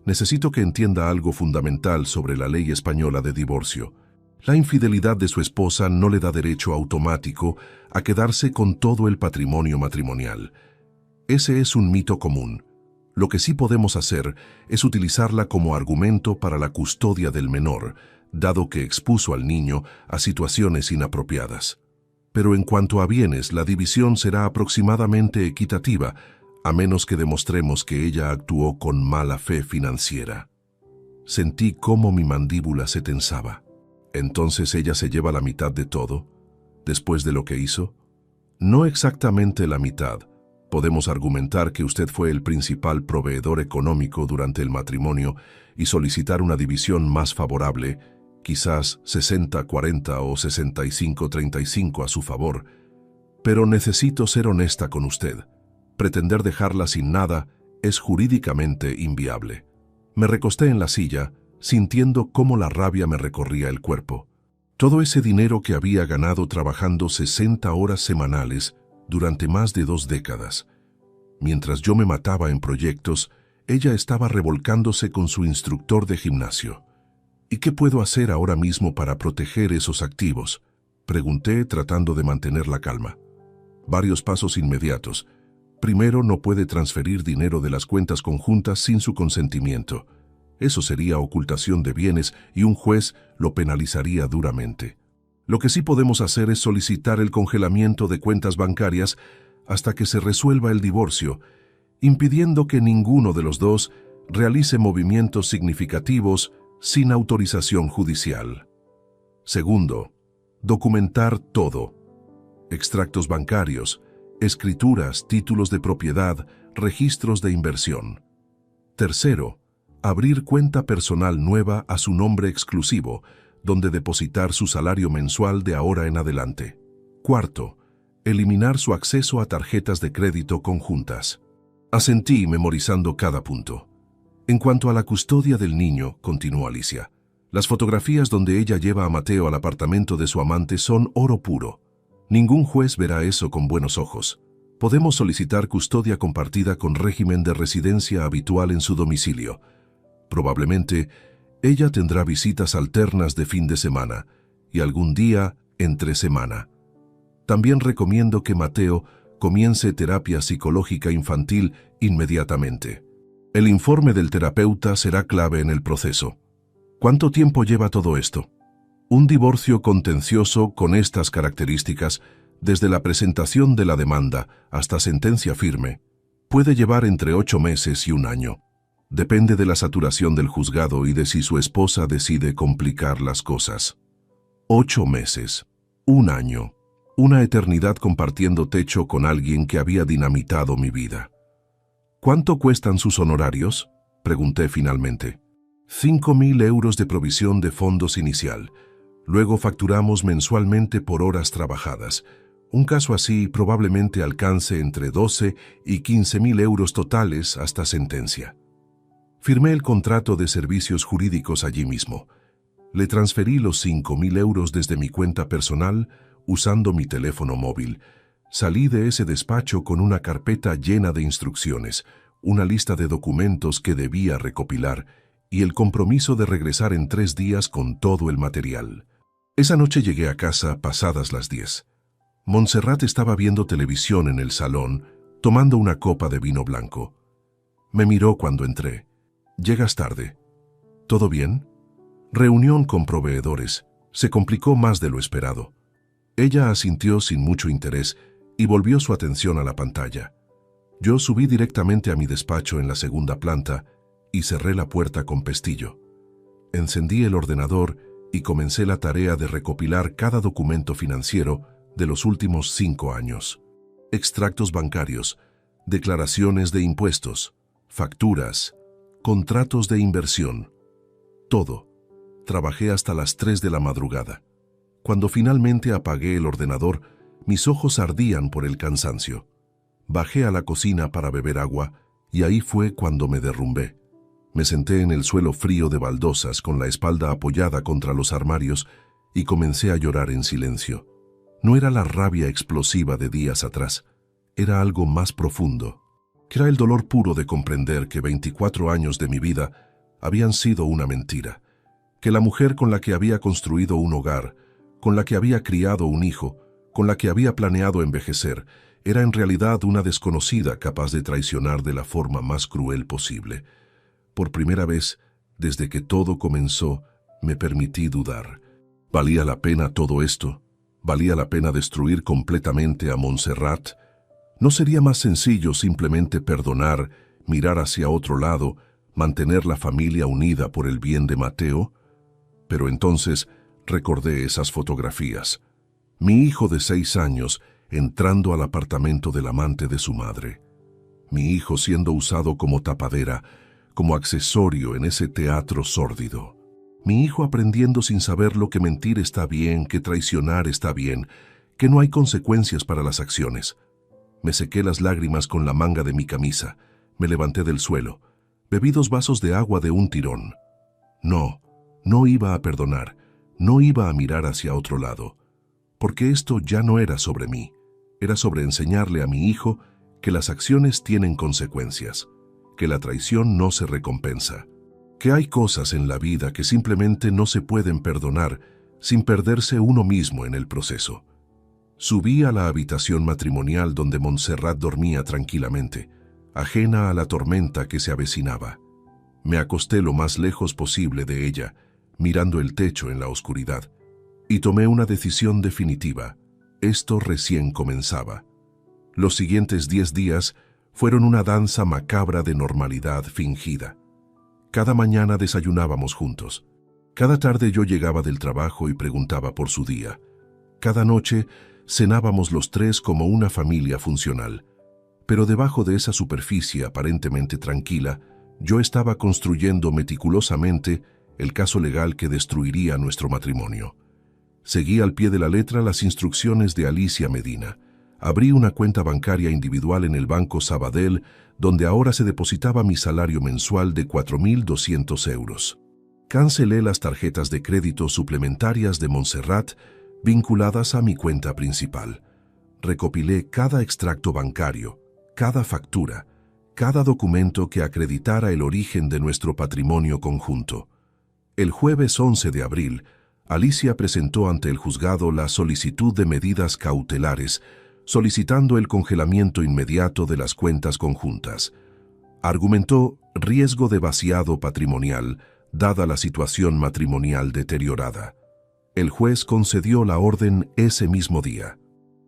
necesito que entienda algo fundamental sobre la ley española de divorcio. La infidelidad de su esposa no le da derecho automático a quedarse con todo el patrimonio matrimonial. Ese es un mito común. Lo que sí podemos hacer es utilizarla como argumento para la custodia del menor, dado que expuso al niño a situaciones inapropiadas. Pero en cuanto a bienes, la división será aproximadamente equitativa, a menos que demostremos que ella actuó con mala fe financiera. Sentí cómo mi mandíbula se tensaba. ¿Entonces ella se lleva la mitad de todo, después de lo que hizo? No exactamente la mitad. Podemos argumentar que usted fue el principal proveedor económico durante el matrimonio y solicitar una división más favorable, quizás 60-40 o 65-35 a su favor. Pero necesito ser honesta con usted. Pretender dejarla sin nada es jurídicamente inviable. Me recosté en la silla, sintiendo cómo la rabia me recorría el cuerpo. Todo ese dinero que había ganado trabajando 60 horas semanales durante más de 2 décadas. Mientras yo me mataba en proyectos, ella estaba revolcándose con su instructor de gimnasio. ¿Y qué puedo hacer ahora mismo para proteger esos activos?, pregunté tratando de mantener la calma. Varios pasos inmediatos. Primero, no puede transferir dinero de las cuentas conjuntas sin su consentimiento. Eso sería ocultación de bienes y un juez lo penalizaría duramente. Lo que sí podemos hacer es solicitar el congelamiento de cuentas bancarias hasta que se resuelva el divorcio, impidiendo que ninguno de los dos realice movimientos significativos sin autorización judicial. Segundo, documentar todo. Extractos bancarios, escrituras, títulos de propiedad, registros de inversión. Tercero, abrir cuenta personal nueva a su nombre exclusivo, donde depositar su salario mensual de ahora en adelante. Cuarto, eliminar su acceso a tarjetas de crédito conjuntas. Asentí memorizando cada punto. En cuanto a la custodia del niño, continuó Alicia, las fotografías donde ella lleva a Mateo al apartamento de su amante son oro puro. Ningún juez verá eso con buenos ojos. Podemos solicitar custodia compartida con régimen de residencia habitual en su domicilio. Probablemente, ella tendrá visitas alternas de fin de semana y algún día entre semana. También recomiendo que Mateo comience terapia psicológica infantil inmediatamente. El informe del terapeuta será clave en el proceso. ¿Cuánto tiempo lleva todo esto? Un divorcio contencioso con estas características, desde la presentación de la demanda hasta sentencia firme, puede llevar entre 8 meses y 1 año. Depende de la saturación del juzgado y de si su esposa decide complicar las cosas. 8 meses, 1 año, una eternidad compartiendo techo con alguien que había dinamitado mi vida. ¿Cuánto cuestan sus honorarios?, pregunté finalmente. 5.000 euros de provisión de fondos inicial. Luego facturamos mensualmente por horas trabajadas. Un caso así probablemente alcance entre 12 y 15.000 euros totales hasta sentencia. Firmé el contrato de servicios jurídicos allí mismo. Le transferí los 5.000 euros desde mi cuenta personal usando mi teléfono móvil. Salí de ese despacho con una carpeta llena de instrucciones, una lista de documentos que debía recopilar y el compromiso de regresar en 3 días con todo el material. Esa noche llegué a casa pasadas las 10. Montserrat estaba viendo televisión en el salón, tomando una copa de vino blanco. Me miró cuando entré. «Llegas tarde. ¿Todo bien?» Reunión con proveedores. Se complicó más de lo esperado. Ella asintió sin mucho interés y volvió su atención a la pantalla. Yo subí directamente a mi despacho en la 2ª planta y cerré la puerta con pestillo. Encendí el ordenador y comencé la tarea de recopilar cada documento financiero de los últimos 5 años. Extractos bancarios, declaraciones de impuestos, facturas, contratos de inversión. Todo. Trabajé hasta las 3 de la madrugada. Cuando finalmente apagué el ordenador, mis ojos ardían por el cansancio. Bajé a la cocina para beber agua y ahí fue cuando me derrumbé. Me senté en el suelo frío de baldosas con la espalda apoyada contra los armarios y comencé a llorar en silencio. No era la rabia explosiva de días atrás, era algo más profundo. Era el dolor puro de comprender que 24 años de mi vida habían sido una mentira, que la mujer con la que había construido un hogar, con la que había criado un hijo, con la que había planeado envejecer, era en realidad una desconocida capaz de traicionar de la forma más cruel posible. Por primera vez, desde que todo comenzó, me permití dudar. ¿Valía la pena todo esto? ¿Valía la pena destruir completamente a Montserrat? ¿No sería más sencillo simplemente perdonar, mirar hacia otro lado, mantener la familia unida por el bien de Mateo? Pero entonces recordé esas fotografías. Mi hijo de 6 años entrando al apartamento del amante de su madre. Mi hijo siendo usado como tapadera, como accesorio en ese teatro sórdido. Mi hijo aprendiendo sin saberlo que mentir está bien, que traicionar está bien, que no hay consecuencias para las acciones. Me sequé las lágrimas con la manga de mi camisa, me levanté del suelo, bebí 2 vasos de agua de un tirón. No iba a perdonar, no iba a mirar hacia otro lado, porque esto ya no era sobre mí, era sobre enseñarle a mi hijo que las acciones tienen consecuencias, que la traición no se recompensa, que hay cosas en la vida que simplemente no se pueden perdonar sin perderse uno mismo en el proceso. Subí a la habitación matrimonial donde Montserrat dormía tranquilamente, ajena a la tormenta que se avecinaba. Me acosté lo más lejos posible de ella, mirando el techo en la oscuridad, y tomé una decisión definitiva. Esto recién comenzaba. Los siguientes 10 días fueron una danza macabra de normalidad fingida. Cada mañana desayunábamos juntos. Cada tarde yo llegaba del trabajo y preguntaba por su día. Cada noche cenábamos los tres como una familia funcional. Pero debajo de esa superficie aparentemente tranquila, yo estaba construyendo meticulosamente el caso legal que destruiría nuestro matrimonio. Seguí al pie de la letra las instrucciones de Alicia Medina. Abrí una cuenta bancaria individual en el Banco Sabadell, donde ahora se depositaba mi salario mensual de 4.200 euros. Cancelé las tarjetas de crédito suplementarias de Montserrat vinculadas a mi cuenta principal. Recopilé cada extracto bancario, cada factura, cada documento que acreditara el origen de nuestro patrimonio conjunto. El jueves 11 de abril, Alicia presentó ante el juzgado la solicitud de medidas cautelares, solicitando el congelamiento inmediato de las cuentas conjuntas. Argumentó riesgo de vaciado patrimonial, dada la situación matrimonial deteriorada. El juez concedió la orden ese mismo día.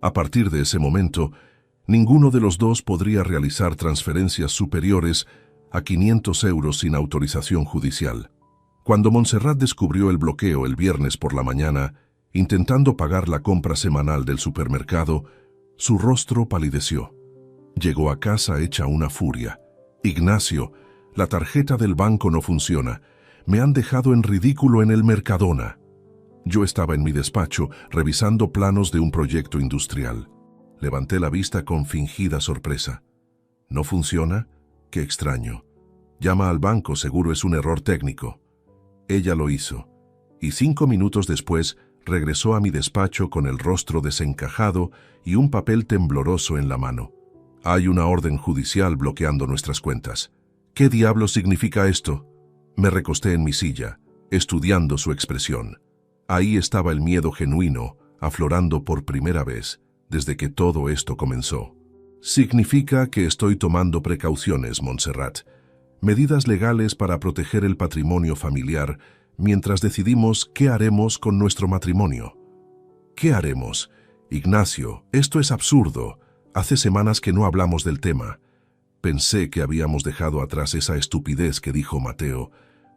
A partir de ese momento, ninguno de los dos podría realizar transferencias superiores a 500 euros sin autorización judicial. Cuando Montserrat descubrió el bloqueo el viernes por la mañana, intentando pagar la compra semanal del supermercado, su rostro palideció. Llegó a casa hecha una furia. «Ignacio, la tarjeta del banco no funciona. Me han dejado en ridículo en el Mercadona». Yo estaba en mi despacho revisando planos de un proyecto industrial. Levanté la vista con fingida sorpresa. «¿No funciona? Qué extraño. Llama al banco, seguro es un error técnico». Ella lo hizo, y 5 minutos después regresó a mi despacho con el rostro desencajado y un papel tembloroso en la mano. «Hay una orden judicial bloqueando nuestras cuentas». «¿Qué diablos significa esto?». Me recosté en mi silla, estudiando su expresión. Ahí estaba el miedo genuino, aflorando por primera vez, desde que todo esto comenzó. «Significa que estoy tomando precauciones, Montserrat. Medidas legales para proteger el patrimonio familiar, mientras decidimos qué haremos con nuestro matrimonio». «¿Qué haremos? Ignacio, esto es absurdo. Hace semanas que no hablamos del tema». Pensé que habíamos dejado atrás esa estupidez que dijo Mateo.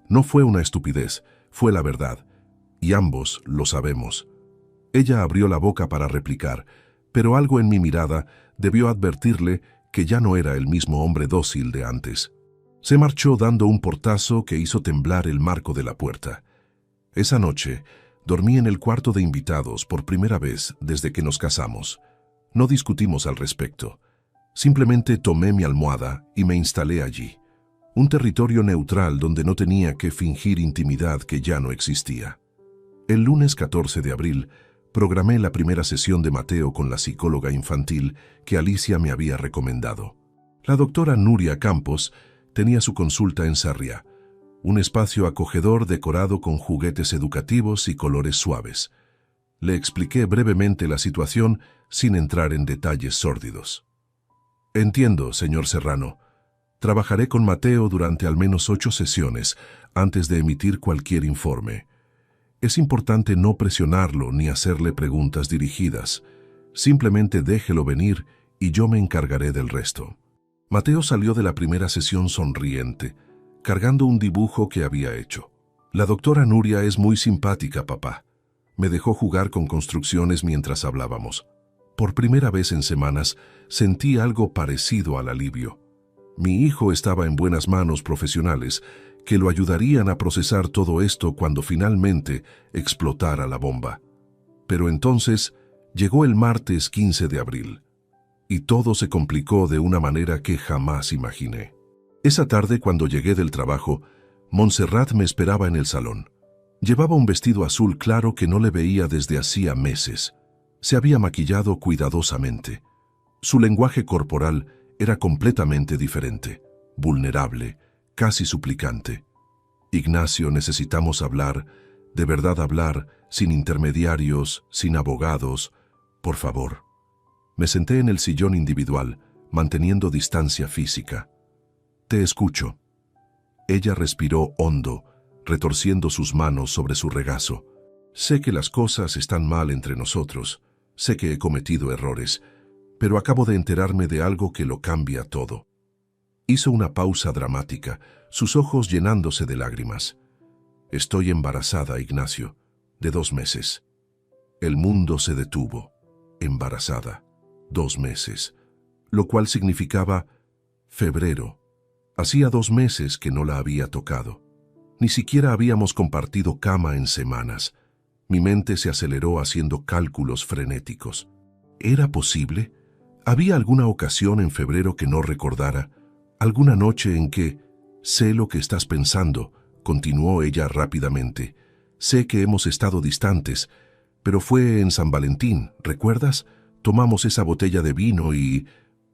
No fue una estupidez, fue la verdad. Y ambos lo sabemos. Ella abrió la boca para replicar, pero algo en mi mirada debió advertirle que ya no era el mismo hombre dócil de antes. Se marchó dando un portazo que hizo temblar el marco de la puerta. Esa noche, dormí en el cuarto de invitados por primera vez desde que nos casamos. No discutimos al respecto. Simplemente tomé mi almohada y me instalé allí. Un territorio neutral donde no tenía que fingir intimidad que ya no existía. El lunes 14 de abril, programé la primera sesión de Mateo con la psicóloga infantil que Alicia me había recomendado. La doctora Nuria Campos tenía su consulta en Sarriá, un espacio acogedor decorado con juguetes educativos y colores suaves. Le expliqué brevemente la situación sin entrar en detalles sórdidos. «Entiendo, señor Serrano. Trabajaré con Mateo durante al menos 8 sesiones antes de emitir cualquier informe. Es importante no presionarlo ni hacerle preguntas dirigidas. Simplemente déjelo venir y yo me encargaré del resto». Mateo salió de la primera sesión sonriente, cargando un dibujo que había hecho. «La doctora Nuria es muy simpática, papá». Me dejó jugar con construcciones mientras hablábamos. Por primera vez en semanas sentí algo parecido al alivio. Mi hijo estaba en buenas manos profesionales que lo ayudarían a procesar todo esto cuando finalmente explotara la bomba. Pero entonces llegó el martes 15 de abril. Y todo se complicó de una manera que jamás imaginé. Esa tarde, cuando llegué del trabajo, Montserrat me esperaba en el salón. Llevaba un vestido azul claro que no le veía desde hacía meses. Se había maquillado cuidadosamente. Su lenguaje corporal era completamente diferente, vulnerable, casi suplicante. Ignacio, necesitamos hablar, de verdad hablar, sin intermediarios, sin abogados, por favor. Me senté en el sillón individual, manteniendo distancia física. Te escucho. Ella respiró hondo, retorciendo sus manos sobre su regazo. Sé que las cosas están mal entre nosotros, sé que he cometido errores, pero acabo de enterarme de algo que lo cambia todo. Hizo una pausa dramática, sus ojos llenándose de lágrimas. Estoy embarazada, Ignacio, de 2 meses. El mundo se detuvo. Embarazada. 2 meses. Lo cual significaba febrero. Hacía 2 meses que no la había tocado. Ni siquiera habíamos compartido cama en semanas. Mi mente se aceleró haciendo cálculos frenéticos. ¿Era posible? ¿Había alguna ocasión en febrero que no recordara? ¿Alguna noche en que... Sé lo que estás pensando, continuó ella rápidamente. Sé que hemos estado distantes, pero fue en San Valentín, ¿recuerdas? Tomamos esa botella de vino y...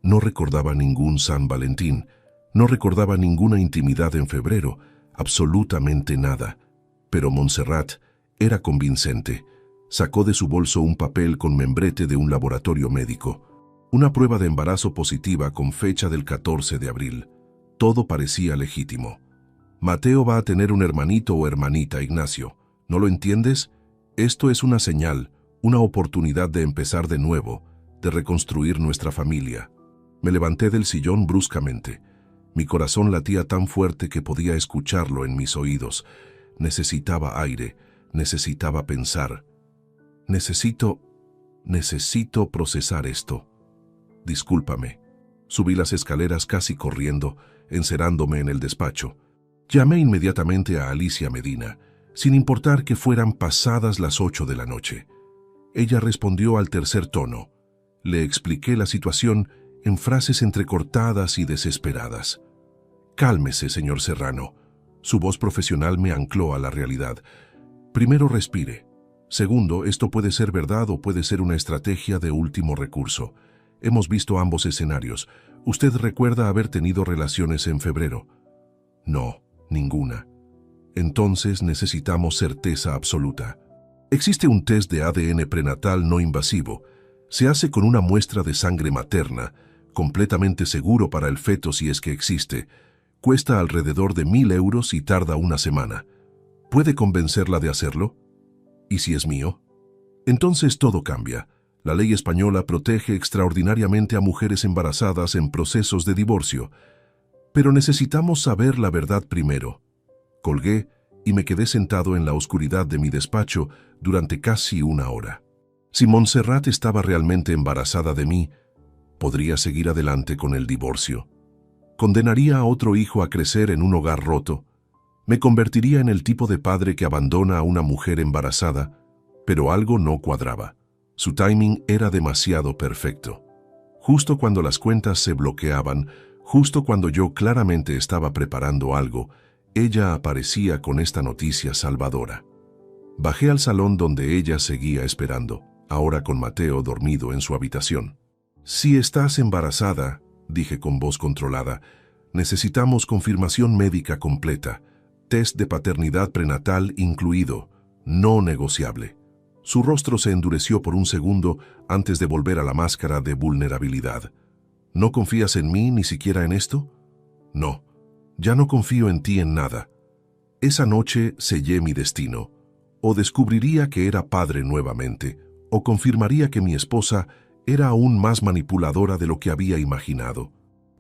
No recordaba ningún San Valentín. No recordaba ninguna intimidad en febrero, absolutamente nada. Pero Montserrat era convincente. Sacó de su bolso un papel con membrete de un laboratorio médico. Una prueba de embarazo positiva con fecha del 14 de abril. Todo parecía legítimo. Mateo va a tener un hermanito o hermanita, Ignacio. ¿No lo entiendes? Esto es una señal, una oportunidad de empezar de nuevo, de reconstruir nuestra familia. Me levanté del sillón bruscamente. Mi corazón latía tan fuerte que podía escucharlo en mis oídos. Necesitaba aire, necesitaba pensar. Necesito procesar esto. Discúlpame. Subí las escaleras casi corriendo, encerándome en el despacho. Llamé inmediatamente a Alicia Medina, sin importar que fueran pasadas las 8 de la noche. Ella respondió al tercer tono. Le expliqué la situación en frases entrecortadas y desesperadas. Cálmese, señor Serrano. Su voz profesional me ancló a la realidad. Primero, respire. Segundo, esto puede ser verdad o puede ser una estrategia de último recurso. Hemos visto ambos escenarios. ¿Usted recuerda haber tenido relaciones en febrero? No, ninguna. Entonces necesitamos certeza absoluta. Existe un test de ADN prenatal no invasivo. Se hace con una muestra de sangre materna, completamente seguro para el feto si es que existe. Cuesta alrededor de 1.000 euros y tarda una semana. ¿Puede convencerla de hacerlo? ¿Y si es mío? Entonces todo cambia. La ley española protege extraordinariamente a mujeres embarazadas en procesos de divorcio. Pero necesitamos saber la verdad primero. Colgué y me quedé sentado en la oscuridad de mi despacho durante casi 1 hora. Si Montserrat estaba realmente embarazada de mí, podría seguir adelante con el divorcio. ¿Condenaría a otro hijo a crecer en un hogar roto? ¿Me convertiría en el tipo de padre que abandona a una mujer embarazada? Pero algo no cuadraba. Su timing era demasiado perfecto. Justo cuando las cuentas se bloqueaban, justo cuando yo claramente estaba preparando algo, ella aparecía con esta noticia salvadora. Bajé al salón donde ella seguía esperando, ahora con Mateo dormido en su habitación. Si estás embarazada, dije con voz controlada, necesitamos confirmación médica completa, test de paternidad prenatal incluido, no negociable. Su rostro se endureció por un segundo antes de volver a la máscara de vulnerabilidad. ¿No confías en mí ni siquiera en esto? No, ya no confío en ti en nada. Esa noche sellé mi destino. O descubriría que era padre nuevamente, o confirmaría que mi esposa era aún más manipuladora de lo que había imaginado.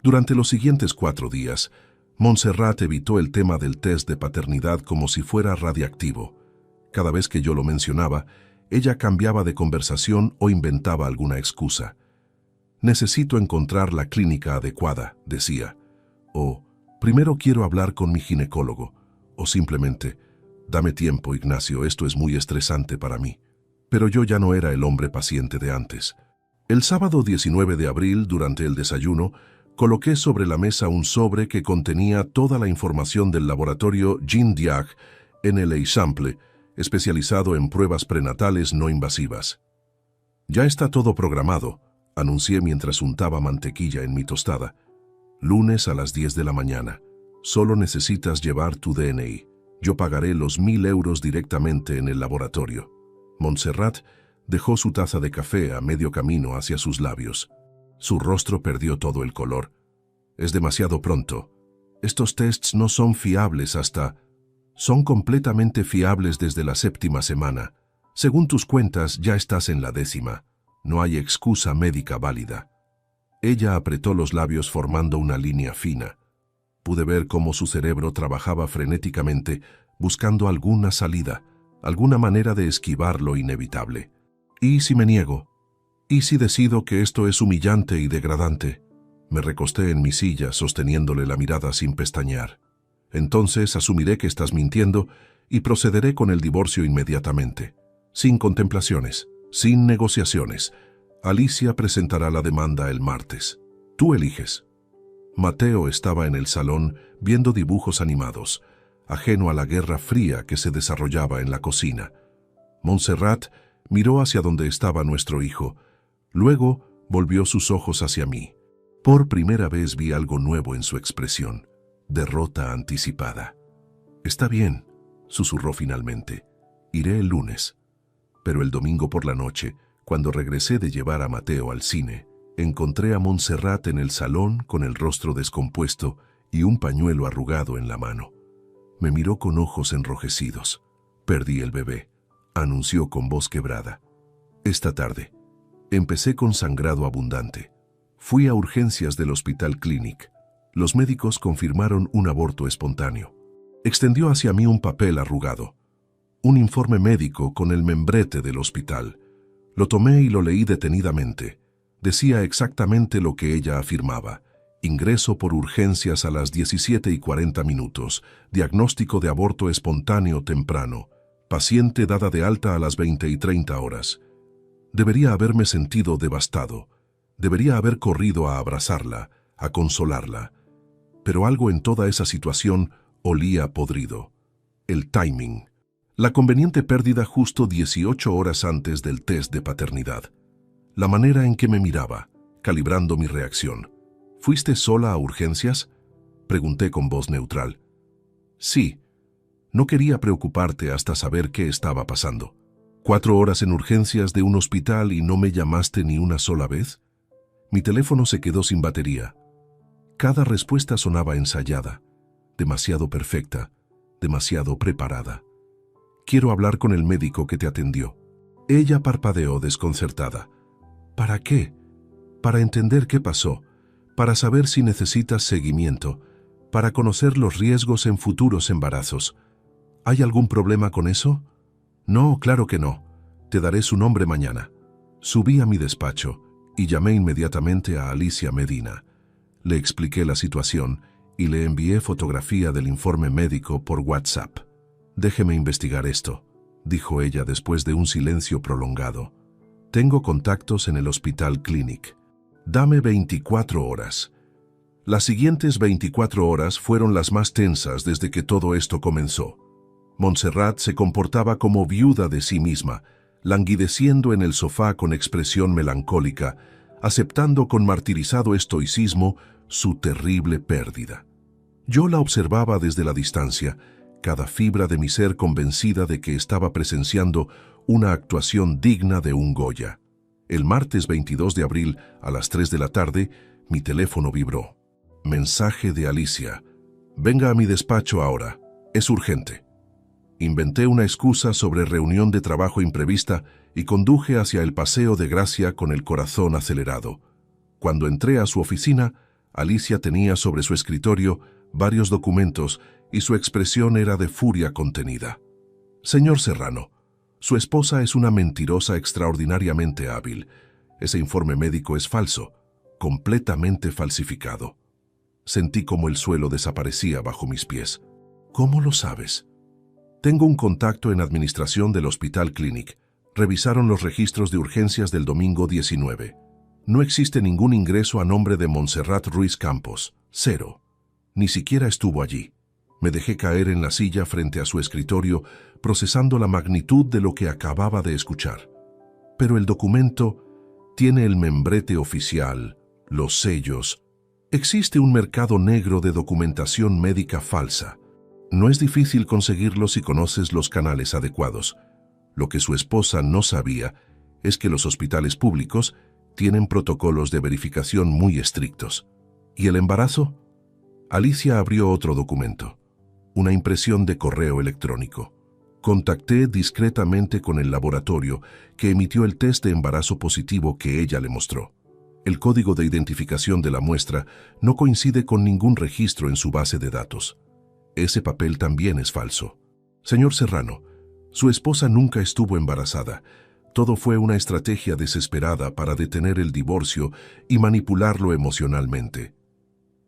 Durante los siguientes 4 días, Montserrat evitó el tema del test de paternidad como si fuera radiactivo. Cada vez que yo lo mencionaba, ella cambiaba de conversación o inventaba alguna excusa. Necesito encontrar la clínica adecuada, decía. O, primero quiero hablar con mi ginecólogo. O simplemente, dame tiempo, Ignacio, esto es muy estresante para mí. Pero yo ya no era el hombre paciente de antes. El sábado 19 de abril, durante el desayuno, coloqué sobre la mesa un sobre que contenía toda la información del laboratorio GeneDiag en el Eixample, especializado en pruebas prenatales no invasivas. Ya está todo programado, anuncié mientras untaba mantequilla en mi tostada. Lunes a las 10 de la mañana. Solo necesitas llevar tu DNI. Yo pagaré los 1.000 euros directamente en el laboratorio. Montserrat dejó su taza de café a medio camino hacia sus labios. Su rostro perdió todo el color. Es demasiado pronto. Estos tests no son fiables hasta... Son completamente fiables desde la 7ª semana. Según tus cuentas, ya estás en la 10ª. No hay excusa médica válida. Ella apretó los labios formando una línea fina. Pude ver cómo su cerebro trabajaba frenéticamente, buscando alguna salida, alguna manera de esquivar lo inevitable. ¿Y si me niego? ¿Y si decido que esto es humillante y degradante? Me recosté en mi silla, sosteniéndole la mirada sin pestañear. Entonces asumiré que estás mintiendo y procederé con el divorcio inmediatamente. Sin contemplaciones, sin negociaciones. Alicia presentará la demanda el martes. Tú eliges. Mateo estaba en el salón viendo dibujos animados, ajeno a la guerra fría que se desarrollaba en la cocina. Montserrat miró hacia donde estaba nuestro hijo. Luego volvió sus ojos hacia mí. Por primera vez vi algo nuevo en su expresión. Derrota anticipada. Está bien, susurró finalmente. Iré el lunes. Pero el domingo por la noche, cuando regresé de llevar a Mateo al cine, encontré a Montserrat en el salón con el rostro descompuesto y un pañuelo arrugado en la mano. Me miró con ojos enrojecidos. Perdí el bebé, anunció con voz quebrada. Esta tarde. Empecé con sangrado abundante. Fui a urgencias del Hospital Clínic. Los médicos confirmaron un aborto espontáneo. Extendió hacia mí un papel arrugado. Un informe médico con el membrete del hospital. Lo tomé y lo leí detenidamente. Decía exactamente lo que ella afirmaba. Ingreso por urgencias a las 17:40. Diagnóstico de aborto espontáneo temprano. Paciente dada de alta a las 20:30. Debería haberme sentido devastado. Debería haber corrido a abrazarla, a consolarla. Pero algo en toda esa situación olía podrido. El timing. La conveniente pérdida justo 18 horas antes del test de paternidad. La manera en que me miraba, calibrando mi reacción. ¿Fuiste sola a urgencias?, pregunté con voz neutral. Sí. No quería preocuparte hasta saber qué estaba pasando. 4 horas en urgencias de un hospital y no me llamaste ni una sola vez. Mi teléfono se quedó sin batería. Cada respuesta sonaba ensayada, demasiado perfecta, demasiado preparada. Quiero hablar con el médico que te atendió. Ella parpadeó desconcertada. ¿Para qué? Para entender qué pasó, para saber si necesitas seguimiento, para conocer los riesgos en futuros embarazos. ¿Hay algún problema con eso? No, claro que no. Te daré su nombre mañana. Subí a mi despacho y llamé inmediatamente a Alicia Medina. Le expliqué la situación y le envié fotografía del informe médico por WhatsApp. Déjeme investigar esto, dijo ella después de un silencio prolongado. Tengo contactos en el Hospital Clínic. Dame 24 horas. Las siguientes 24 horas fueron las más tensas desde que todo esto comenzó. Montserrat se comportaba como viuda de sí misma, languideciendo en el sofá con expresión melancólica, aceptando con martirizado estoicismo su terrible pérdida. Yo la observaba desde la distancia, cada fibra de mi ser convencida de que estaba presenciando una actuación digna de un Goya. El martes 22 de abril, a las 3 de la tarde, mi teléfono vibró. Mensaje de Alicia. Venga a mi despacho ahora. Es urgente. Inventé una excusa sobre reunión de trabajo imprevista y conduje hacia el Paseo de Gracia con el corazón acelerado. Cuando entré a su oficina, Alicia tenía sobre su escritorio varios documentos y su expresión era de furia contenida. Señor Serrano, su esposa es una mentirosa extraordinariamente hábil. Ese informe médico es falso, completamente falsificado. Sentí como el suelo desaparecía bajo mis pies. ¿Cómo lo sabes? Tengo un contacto en administración del Hospital Clínic. Revisaron los registros de urgencias del domingo 19. No existe ningún ingreso a nombre de Montserrat Ruiz Campos. 0. Ni siquiera estuvo allí. Me dejé caer en la silla frente a su escritorio, procesando la magnitud de lo que acababa de escuchar. Pero el documento tiene el membrete oficial, los sellos. Existe un mercado negro de documentación médica falsa. No es difícil conseguirlo si conoces los canales adecuados. Lo que su esposa no sabía es que los hospitales públicos tienen protocolos de verificación muy estrictos. ¿Y el embarazo? Alicia abrió otro documento, una impresión de correo electrónico. Contacté discretamente con el laboratorio que emitió el test de embarazo positivo que ella le mostró. El código de identificación de la muestra no coincide con ningún registro en su base de datos. Ese papel también es falso. Señor Serrano, su esposa nunca estuvo embarazada. Todo fue una estrategia desesperada para detener el divorcio y manipularlo emocionalmente.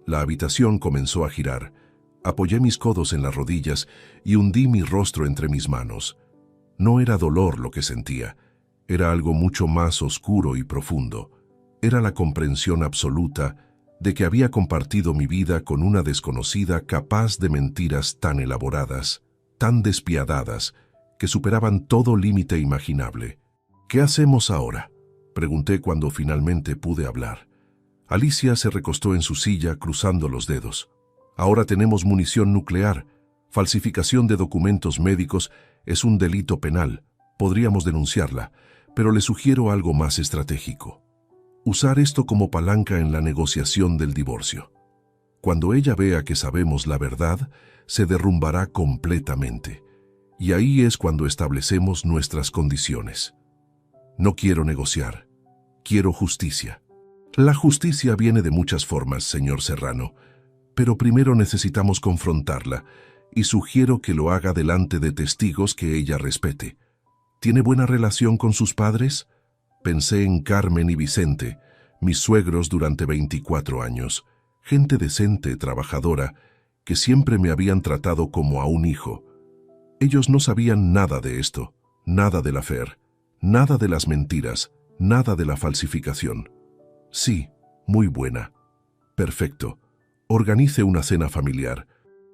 La habitación comenzó a girar. Apoyé mis codos en las rodillas y hundí mi rostro entre mis manos. No era dolor lo que sentía, era algo mucho más oscuro y profundo. Era la comprensión absoluta de que había compartido mi vida con una desconocida capaz de mentiras tan elaboradas, tan despiadadas, que superaban todo límite imaginable. ¿Qué hacemos ahora?, pregunté cuando finalmente pude hablar. Alicia se recostó en su silla cruzando los dedos. Ahora tenemos munición nuclear. Falsificación de documentos médicos es un delito penal. Podríamos denunciarla, pero le sugiero algo más estratégico. Usar esto como palanca en la negociación del divorcio. Cuando ella vea que sabemos la verdad, se derrumbará completamente. Y ahí es cuando establecemos nuestras condiciones. No quiero negociar. Quiero justicia. La justicia viene de muchas formas, señor Serrano, pero primero necesitamos confrontarla, y sugiero que lo haga delante de testigos que ella respete. ¿Tiene buena relación con sus padres? Pensé en Carmen y Vicente, mis suegros durante 24 años, gente decente, trabajadora, que siempre me habían tratado como a un hijo. Ellos no sabían nada de esto, nada del affair, nada de las mentiras, nada de la falsificación. Sí, muy buena. Perfecto. Organice una cena familiar,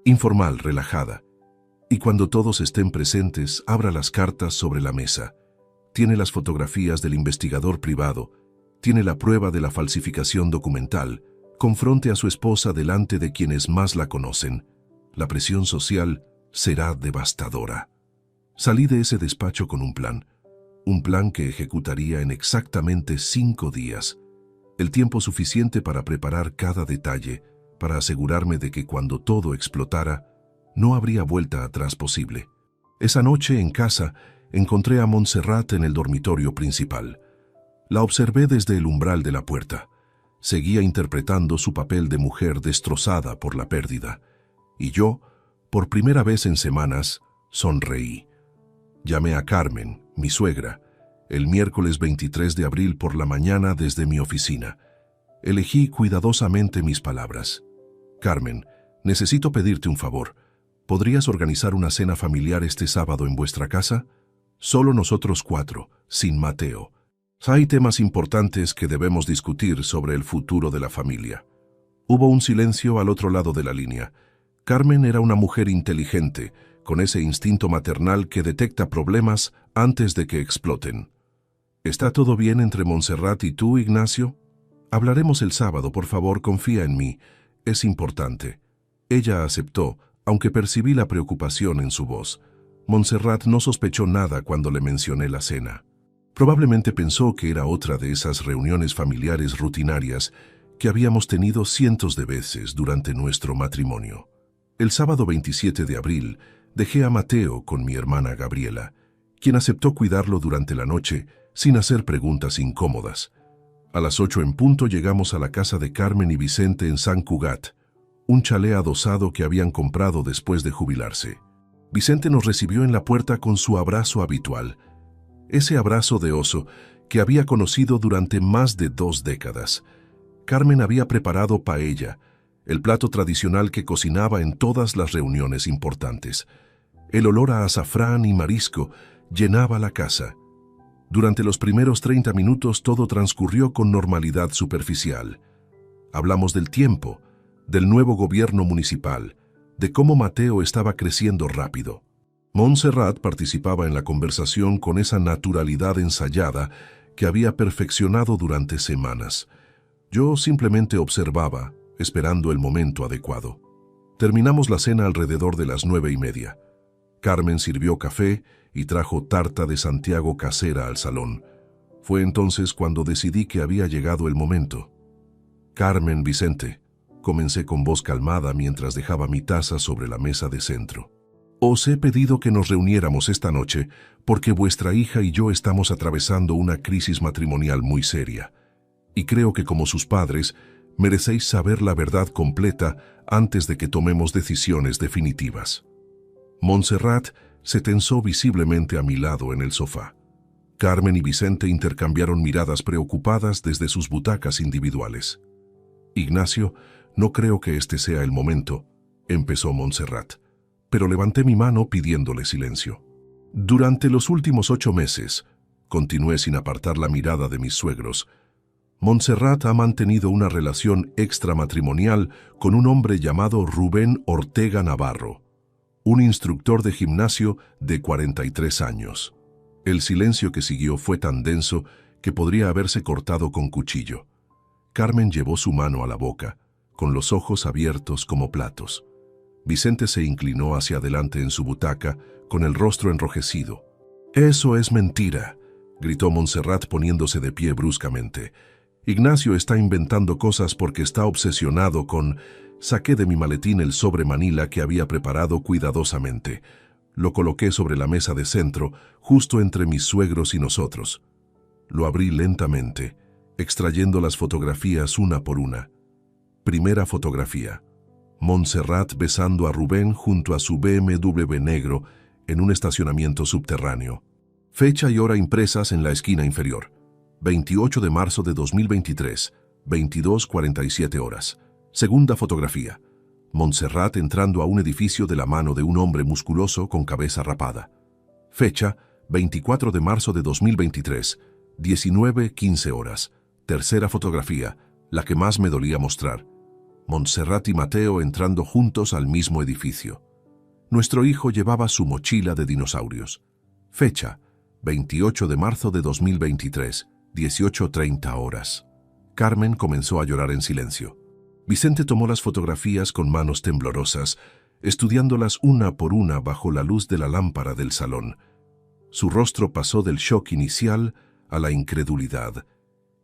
informal, relajada. Y cuando todos estén presentes, abra las cartas sobre la mesa. Tiene las fotografías del investigador privado, tiene la prueba de la falsificación documental, confronte a su esposa delante de quienes más la conocen. La presión social será devastadora. Salí de ese despacho con un plan que ejecutaría en exactamente 5 días. El tiempo suficiente para preparar cada detalle, para asegurarme de que cuando todo explotara, no habría vuelta atrás posible. Esa noche en casa encontré a Montserrat en el dormitorio principal. La observé desde el umbral de la puerta. Seguía interpretando su papel de mujer destrozada por la pérdida. Y yo, por primera vez en semanas, sonreí. Llamé a Carmen, mi suegra, el miércoles 23 de abril por la mañana desde mi oficina. Elegí cuidadosamente mis palabras. Carmen, necesito pedirte un favor. ¿Podrías organizar una cena familiar este sábado en vuestra casa? Solo nosotros 4, sin Mateo. Hay temas importantes que debemos discutir sobre el futuro de la familia. Hubo un silencio al otro lado de la línea. Carmen era una mujer inteligente, con ese instinto maternal que detecta problemas antes de que exploten. ¿Está todo bien entre Montserrat y tú, Ignacio? Hablaremos el sábado, por favor, confía en mí. Es importante. Ella aceptó, aunque percibí la preocupación en su voz. Montserrat no sospechó nada cuando le mencioné la cena. Probablemente pensó que era otra de esas reuniones familiares rutinarias que habíamos tenido cientos de veces durante nuestro matrimonio. El sábado 27 de abril dejé a Mateo con mi hermana Gabriela, quien aceptó cuidarlo durante la noche sin hacer preguntas incómodas. A las 8 en punto llegamos a la casa de Carmen y Vicente en Sant Cugat, un chalet adosado que habían comprado después de jubilarse. Vicente nos recibió en la puerta con su abrazo habitual, ese abrazo de oso que había conocido durante más de 2 décadas. Carmen había preparado paella, el plato tradicional que cocinaba en todas las reuniones importantes. El olor a azafrán y marisco llenaba la casa. Durante los primeros 30 minutos todo transcurrió con normalidad superficial. Hablamos del tiempo, del nuevo gobierno municipal, de cómo Mateo estaba creciendo rápido. Montserrat participaba en la conversación con esa naturalidad ensayada que había perfeccionado durante semanas. Yo simplemente observaba, esperando el momento adecuado. Terminamos la cena alrededor de las 9:30. Carmen sirvió café y trajo tarta de Santiago casera al salón. Fue entonces cuando decidí que había llegado el momento. Carmen, Vicente, comencé con voz calmada mientras dejaba mi taza sobre la mesa de centro. Os he pedido que nos reuniéramos esta noche porque vuestra hija y yo estamos atravesando una crisis matrimonial muy seria. Y creo que como sus padres, merecéis saber la verdad completa antes de que tomemos decisiones definitivas. Montserrat se tensó visiblemente a mi lado en el sofá. Carmen y Vicente intercambiaron miradas preocupadas desde sus butacas individuales. Ignacio, no creo que este sea el momento, empezó Montserrat, pero levanté mi mano pidiéndole silencio. Durante los últimos 8 meses, continué sin apartar la mirada de mis suegros, Montserrat ha mantenido una relación extramatrimonial con un hombre llamado Rubén Ortega Navarro, un instructor de gimnasio de 43 años. El silencio que siguió fue tan denso que podría haberse cortado con cuchillo. Carmen llevó su mano a la boca, con los ojos abiertos como platos. Vicente se inclinó hacia adelante en su butaca, con el rostro enrojecido. «Eso es mentira», gritó Montserrat poniéndose de pie bruscamente. «Ignacio está inventando cosas porque está obsesionado con...». Saqué de mi maletín el sobre manila que había preparado cuidadosamente. Lo coloqué sobre la mesa de centro, justo entre mis suegros y nosotros. Lo abrí lentamente, extrayendo las fotografías una por una. Primera fotografía. Montserrat besando a Rubén junto a su BMW negro en un estacionamiento subterráneo. Fecha y hora impresas en la esquina inferior. 28 de marzo de 2023, 22:47 horas. Segunda fotografía. Montserrat entrando a un edificio de la mano de un hombre musculoso con cabeza rapada. Fecha, 24 de marzo de 2023, 19:15 horas. Tercera fotografía, la que más me dolía mostrar. Montserrat y Mateo entrando juntos al mismo edificio. Nuestro hijo llevaba su mochila de dinosaurios. Fecha, 28 de marzo de 2023, 18:30 horas. Carmen comenzó a llorar en silencio. Vicente tomó las fotografías con manos temblorosas, estudiándolas una por una bajo la luz de la lámpara del salón. Su rostro pasó del shock inicial a la incredulidad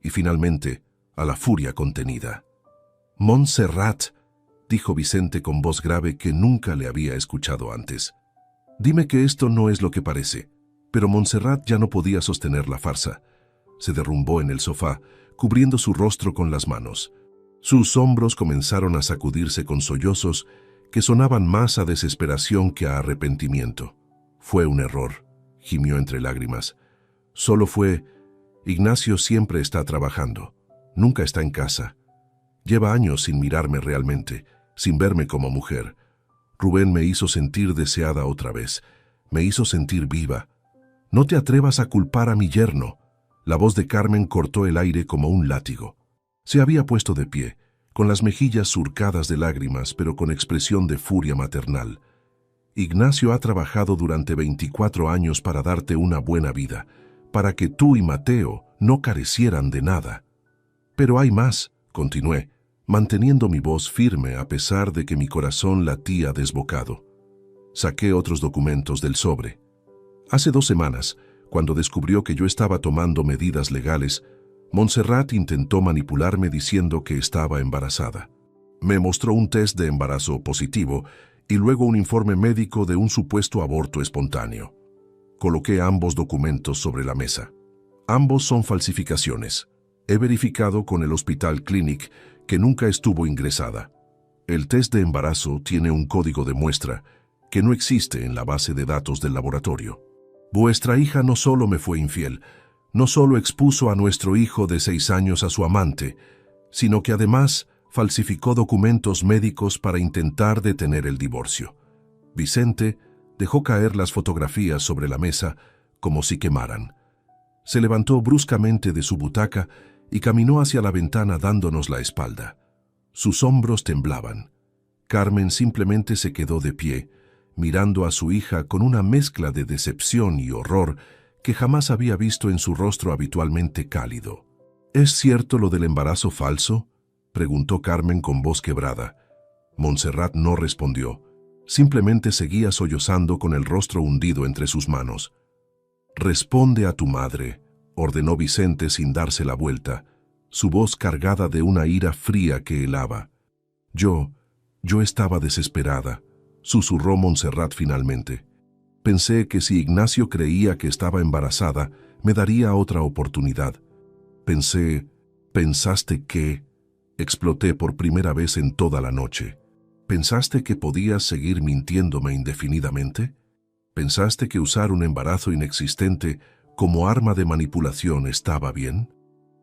y finalmente a la furia contenida. «Montserrat», dijo Vicente con voz grave que nunca le había escuchado antes. «Dime que esto no es lo que parece». Pero Montserrat ya no podía sostener la farsa. Se derrumbó en el sofá, cubriendo su rostro con las manos. Sus hombros comenzaron a sacudirse con sollozos que sonaban más a desesperación que a arrepentimiento. «Fue un error», gimió entre lágrimas. «Solo fue... Ignacio siempre está trabajando. Nunca está en casa. Lleva años sin mirarme realmente, sin verme como mujer. Rubén me hizo sentir deseada otra vez. Me hizo sentir viva. No te atrevas a culpar a mi yerno». La voz de Carmen cortó el aire como un látigo. Se había puesto de pie, con las mejillas surcadas de lágrimas, pero con expresión de furia maternal. «Ignacio ha trabajado durante 24 años para darte una buena vida, para que tú y Mateo no carecieran de nada. Pero hay más», continué, manteniendo mi voz firme a pesar de que mi corazón latía desbocado. Saqué otros documentos del sobre. Hace 2 semanas, cuando descubrió que yo estaba tomando medidas legales, Montserrat intentó manipularme diciendo que estaba embarazada. Me mostró un test de embarazo positivo y luego un informe médico de un supuesto aborto espontáneo. Coloqué ambos documentos sobre la mesa. Ambos son falsificaciones. He verificado con el Hospital Clinic que nunca estuvo ingresada. El test de embarazo tiene un código de muestra que no existe en la base de datos del laboratorio. Vuestra hija no solo me fue infiel, no solo expuso a nuestro hijo de 6 años a su amante, sino que además falsificó documentos médicos para intentar detener el divorcio. Vicente dejó caer las fotografías sobre la mesa como si quemaran. Se levantó bruscamente de su butaca y caminó hacia la ventana dándonos la espalda. Sus hombros temblaban. Carmen simplemente se quedó de pie, mirando a su hija con una mezcla de decepción y horror que jamás había visto en su rostro habitualmente cálido. «¿Es cierto lo del embarazo falso?», preguntó Carmen con voz quebrada. Montserrat no respondió. Simplemente seguía sollozando con el rostro hundido entre sus manos. «Responde a tu madre», ordenó Vicente sin darse la vuelta, su voz cargada de una ira fría que helaba. Yo estaba desesperada», susurró Montserrat finalmente. «Pensé que si Ignacio creía que estaba embarazada, me daría otra oportunidad. ¿Pensaste qué?», exploté por primera vez en toda la noche. «¿Pensaste que podías seguir mintiéndome indefinidamente? ¿Pensaste que usar un embarazo inexistente como arma de manipulación estaba bien?»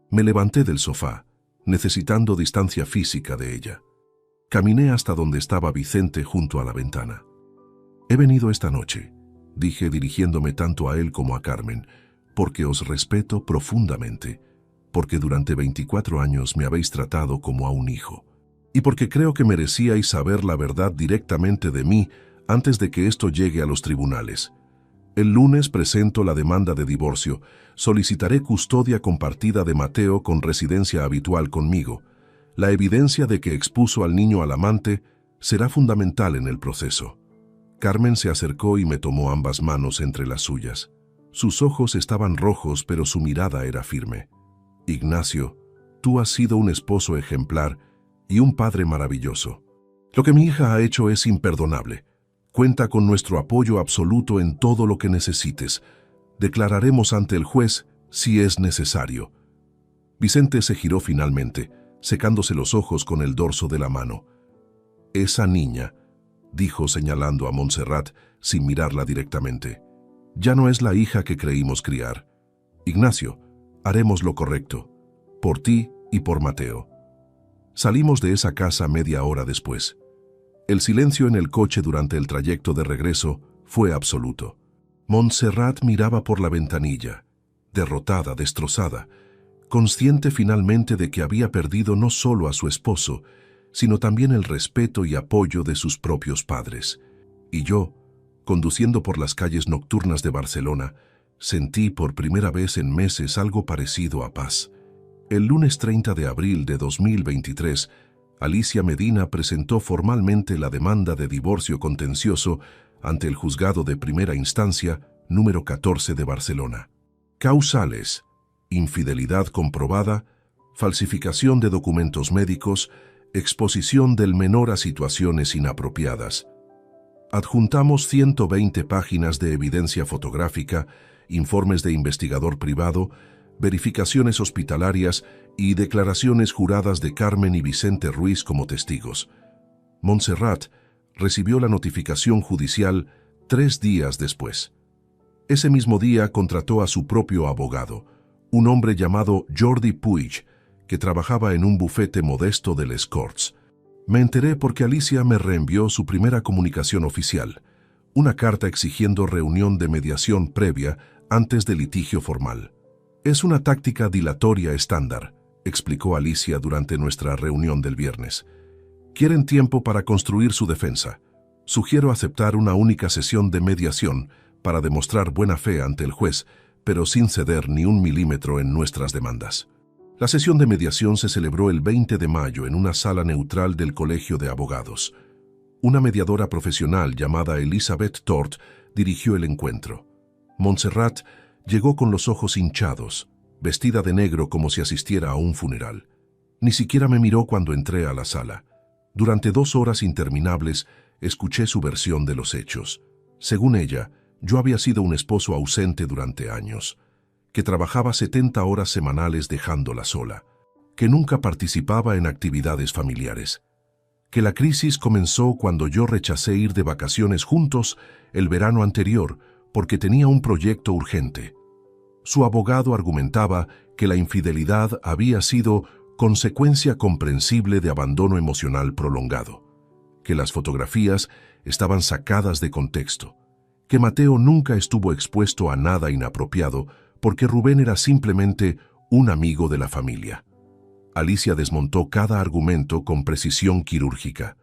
Me levanté del sofá, necesitando distancia física de ella. Caminé hasta donde estaba Vicente junto a la ventana. «He venido esta noche», dije dirigiéndome tanto a él como a Carmen, «porque os respeto profundamente, porque durante 24 años me habéis tratado como a un hijo, y porque creo que merecíais saber la verdad directamente de mí antes de que esto llegue a los tribunales. El lunes presento la demanda de divorcio. Solicitaré custodia compartida de Mateo con residencia habitual conmigo. La evidencia de que expuso al niño al amante será fundamental en el proceso». Carmen se acercó y me tomó ambas manos entre las suyas. Sus ojos estaban rojos, pero su mirada era firme. «Ignacio, tú has sido un esposo ejemplar y un padre maravilloso. Lo que mi hija ha hecho es imperdonable. Cuenta con nuestro apoyo absoluto en todo lo que necesites. Declararemos ante el juez si es necesario». Vicente se giró finalmente, secándose los ojos con el dorso de la mano. «Esa niña», dijo señalando a Montserrat sin mirarla directamente, «ya no es la hija que creímos criar. Ignacio, haremos lo correcto, por ti y por Mateo». Salimos de esa casa media hora después. El silencio en el coche durante el trayecto de regreso fue absoluto. Montserrat miraba por la ventanilla, derrotada, destrozada, consciente finalmente de que había perdido no solo a su esposo, sino también el respeto y apoyo de sus propios padres. Y yo, conduciendo por las calles nocturnas de Barcelona, sentí por primera vez en meses algo parecido a paz. El lunes 30 de abril de 2023, Alicia Medina presentó formalmente la demanda de divorcio contencioso ante el Juzgado de Primera Instancia número 14 de Barcelona. Causales: infidelidad comprobada, falsificación de documentos médicos, exposición del menor a situaciones inapropiadas. Adjuntamos 120 páginas de evidencia fotográfica, informes de investigador privado, verificaciones hospitalarias y declaraciones juradas de Carmen y Vicente Ruiz como testigos. Montserrat recibió la notificación judicial 3 días después. Ese mismo día contrató a su propio abogado, un hombre llamado Jordi Puig, que trabajaba en un bufete modesto de Les Corts. Me enteré porque Alicia me reenvió su primera comunicación oficial, una carta exigiendo reunión de mediación previa antes del litigio formal. «Es una táctica dilatoria estándar», explicó Alicia durante nuestra reunión del viernes. «Quieren tiempo para construir su defensa. Sugiero aceptar una única sesión de mediación para demostrar buena fe ante el juez, pero sin ceder ni un milímetro en nuestras demandas». La sesión de mediación se celebró el 20 de mayo en una sala neutral del Colegio de Abogados. Una mediadora profesional llamada Elizabeth Tort dirigió el encuentro. Montserrat llegó con los ojos hinchados, vestida de negro como si asistiera a un funeral. Ni siquiera me miró cuando entré a la sala. Durante 2 horas interminables escuché su versión de los hechos. Según ella, yo había sido un esposo ausente durante años, que trabajaba 70 horas semanales dejándola sola, que nunca participaba en actividades familiares, que la crisis comenzó cuando yo rechacé ir de vacaciones juntos el verano anterior porque tenía un proyecto urgente. Su abogado argumentaba que la infidelidad había sido consecuencia comprensible de abandono emocional prolongado, que las fotografías estaban sacadas de contexto, que Mateo nunca estuvo expuesto a nada inapropiado porque Rubén era simplemente un amigo de la familia. Alicia desmontó cada argumento con precisión quirúrgica.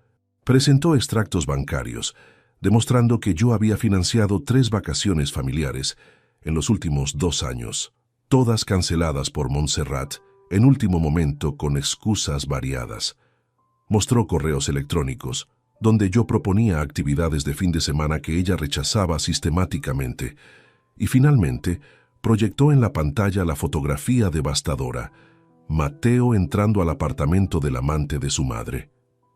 Presentó extractos bancarios, demostrando que yo había financiado 3 vacaciones familiares en los últimos 2 años, todas canceladas por Montserrat en último momento con excusas variadas. Mostró correos electrónicos, donde yo proponía actividades de fin de semana que ella rechazaba sistemáticamente, y finalmente proyectó en la pantalla la fotografía devastadora, Mateo entrando al apartamento del amante de su madre.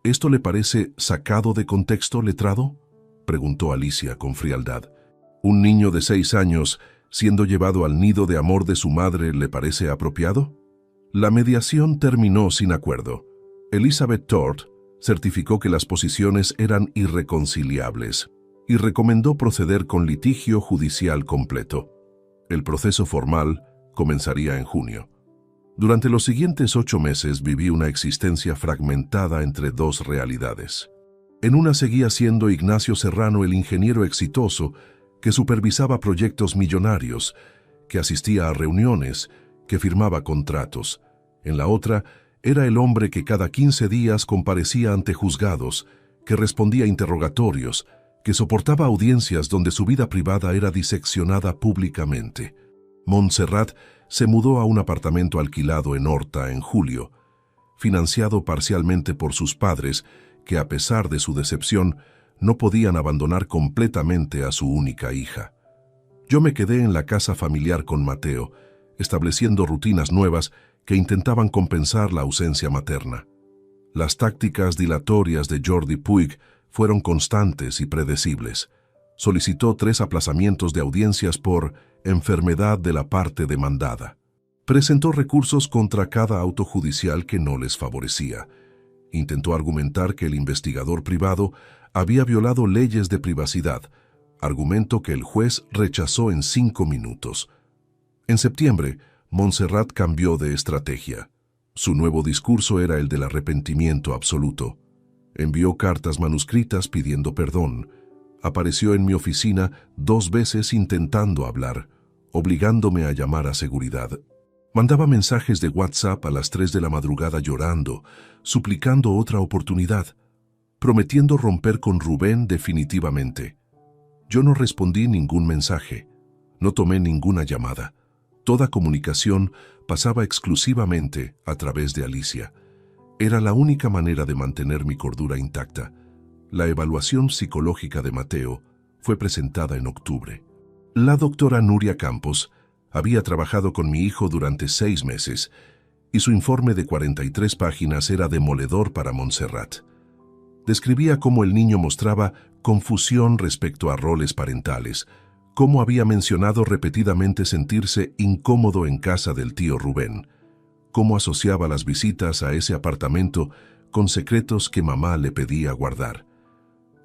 ¿Esto le parece sacado de contexto, letrado?, preguntó Alicia con frialdad. ¿Un niño de 6 años siendo llevado al nido de amor de su madre le parece apropiado? La mediación terminó sin acuerdo. Elizabeth Todd certificó que las posiciones eran irreconciliables y recomendó proceder con litigio judicial completo. El proceso formal comenzaría en junio. Durante los siguientes 8 meses viví una existencia fragmentada entre dos realidades. En una seguía siendo Ignacio Serrano el ingeniero exitoso que supervisaba proyectos millonarios, que asistía a reuniones, que firmaba contratos. En la otra, era el hombre que cada 15 días comparecía ante juzgados, que respondía a interrogatorios, que soportaba audiencias donde su vida privada era diseccionada públicamente. Montserrat se mudó a un apartamento alquilado en Horta en julio, financiado parcialmente por sus padres, que a pesar de su decepción, no podían abandonar completamente a su única hija. Yo me quedé en la casa familiar con Mateo, estableciendo rutinas nuevas que intentaban compensar la ausencia materna. Las tácticas dilatorias de Jordi Puig fueron constantes y predecibles. Solicitó 3 aplazamientos de audiencias por enfermedad de la parte demandada. Presentó recursos contra cada auto judicial que no les favorecía. Intentó argumentar que el investigador privado había violado leyes de privacidad, argumento que el juez rechazó en 5 minutos. En septiembre, Montserrat cambió de estrategia. Su nuevo discurso era el del arrepentimiento absoluto. Envió cartas manuscritas pidiendo perdón. Apareció en mi oficina 2 veces intentando hablar, obligándome a llamar a seguridad. Mandaba mensajes de WhatsApp a las 3 de la madrugada llorando, suplicando otra oportunidad, prometiendo romper con Rubén definitivamente. Yo no respondí ningún mensaje, no tomé ninguna llamada. Toda comunicación pasaba exclusivamente a través de Alicia. Era la única manera de mantener mi cordura intacta. La evaluación psicológica de Mateo fue presentada en octubre. La doctora Nuria Campos había trabajado con mi hijo durante 6 meses y su informe de 43 páginas era demoledor para Montserrat. Describía cómo el niño mostraba confusión respecto a roles parentales, cómo había mencionado repetidamente sentirse incómodo en casa del tío Rubén, cómo asociaba las visitas a ese apartamento con secretos que mamá le pedía guardar.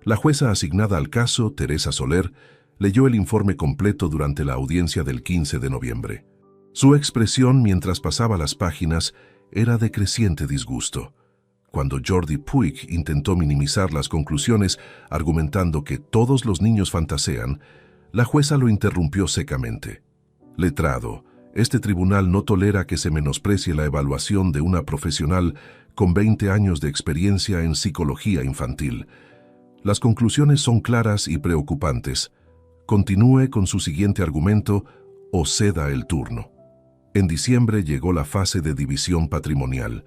La jueza asignada al caso, Teresa Soler, leyó el informe completo durante la audiencia del 15 de noviembre. Su expresión mientras pasaba las páginas era de creciente disgusto. Cuando Jordi Puig intentó minimizar las conclusiones argumentando que todos los niños fantasean, la jueza lo interrumpió secamente. Letrado, este tribunal no tolera que se menosprecie la evaluación de una profesional con 20 años de experiencia en psicología infantil. Las conclusiones son claras y preocupantes. Continúe con su siguiente argumento o ceda el turno. En diciembre llegó la fase de división patrimonial.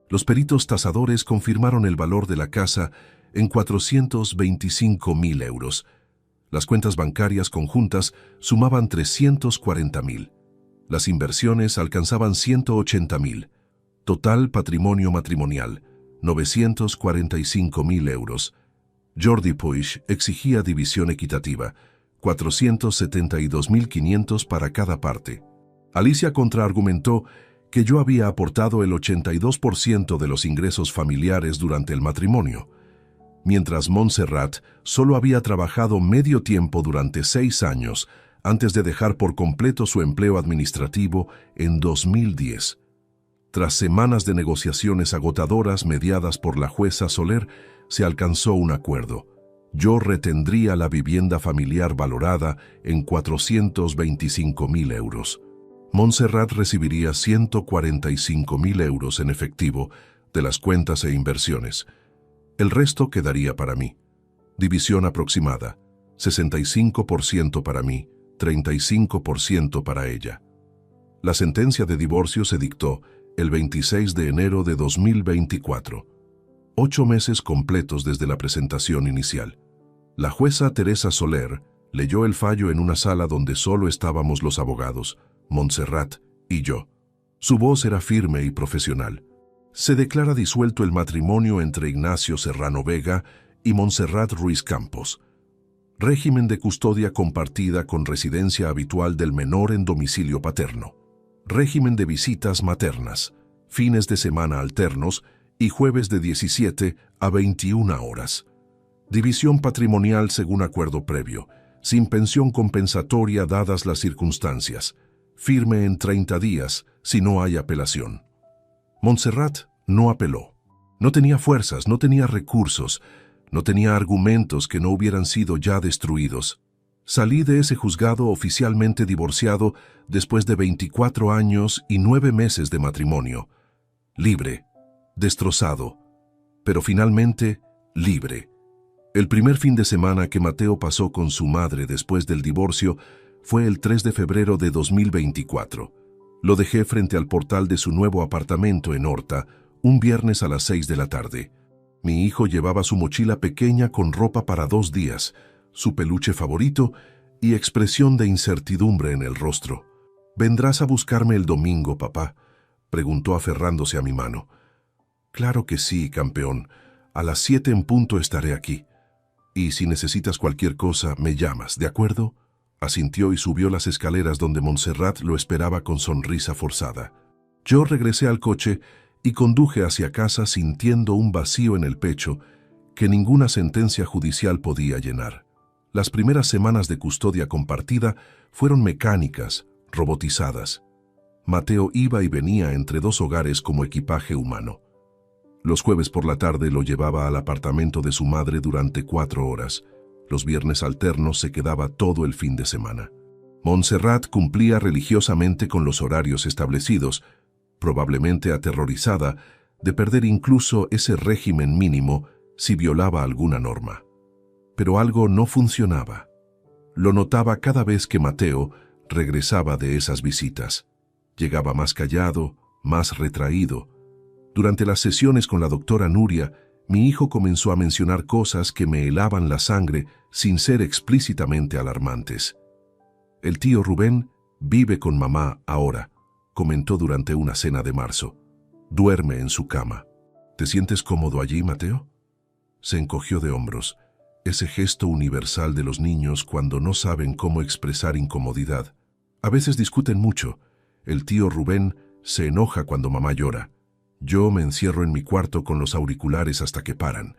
Los peritos tasadores confirmaron el valor de la casa en 425.000 euros. Las cuentas bancarias conjuntas sumaban 340.000. Las inversiones alcanzaban 180.000. Total patrimonio matrimonial, 945.000 euros. Jordi Puig exigía división equitativa, 472.500 para cada parte. Alicia contraargumentó que yo había aportado el 82% de los ingresos familiares durante el matrimonio, mientras Montserrat solo había trabajado medio tiempo durante 6 años antes de dejar por completo su empleo administrativo en 2010. Tras semanas de negociaciones agotadoras mediadas por la jueza Soler, se alcanzó un acuerdo. Yo retendría la vivienda familiar valorada en 425.000 euros. Montserrat recibiría 145.000 euros en efectivo de las cuentas e inversiones. El resto quedaría para mí. División aproximada, 65% para mí, 35% para ella. La sentencia de divorcio se dictó el 26 de enero de 2024. 8 meses completos desde la presentación inicial. La jueza Teresa Soler leyó el fallo en una sala donde solo estábamos los abogados, Montserrat y yo. Su voz era firme y profesional. Se declara disuelto el matrimonio entre Ignacio Serrano Vega y Montserrat Ruiz Campos. Régimen de custodia compartida con residencia habitual del menor en domicilio paterno. Régimen de visitas maternas, fines de semana alternos y jueves de 17 a 21 horas. División patrimonial según acuerdo previo, sin pensión compensatoria dadas las circunstancias. Firme en 30 días, si no hay apelación. Montserrat no apeló. No tenía fuerzas, no tenía recursos, no tenía argumentos que no hubieran sido ya destruidos. Salí de ese juzgado oficialmente divorciado después de 24 años y 9 meses de matrimonio. Libre, destrozado, pero finalmente libre. El primer fin de semana que Mateo pasó con su madre después del divorcio fue el 3 de febrero de 2024. Lo dejé frente al portal de su nuevo apartamento en Horta, un viernes a las 6 de la tarde. Mi hijo llevaba su mochila pequeña con ropa para 2 días, su peluche favorito y expresión de incertidumbre en el rostro. «¿Vendrás a buscarme el domingo, papá?», preguntó aferrándose a mi mano. «Claro que sí, campeón. A las 7 en punto estaré aquí. Y si necesitas cualquier cosa, me llamas, ¿de acuerdo?», asintió y subió las escaleras donde Montserrat lo esperaba con sonrisa forzada. Yo regresé al coche y conduje hacia casa sintiendo un vacío en el pecho que ninguna sentencia judicial podía llenar. Las primeras semanas de custodia compartida fueron mecánicas, robotizadas. Mateo iba y venía entre 2 hogares como equipaje humano. Los jueves por la tarde lo llevaba al apartamento de su madre durante 4 horas. Los viernes alternos se quedaba todo el fin de semana. Montserrat cumplía religiosamente con los horarios establecidos, probablemente aterrorizada de perder incluso ese régimen mínimo si violaba alguna norma. Pero algo no funcionaba. Lo notaba cada vez que Mateo regresaba de esas visitas. Llegaba más callado, más retraído. Durante las sesiones con la doctora Nuria, mi hijo comenzó a mencionar cosas que me helaban la sangre sin ser explícitamente alarmantes. «El tío Rubén vive con mamá ahora», comentó durante una cena de marzo. «Duerme en su cama. ¿Te sientes cómodo allí, Mateo?». Se encogió de hombros, ese gesto universal de los niños cuando no saben cómo expresar incomodidad. A veces discuten mucho. El tío Rubén se enoja cuando mamá llora. Yo me encierro en mi cuarto con los auriculares hasta que paran.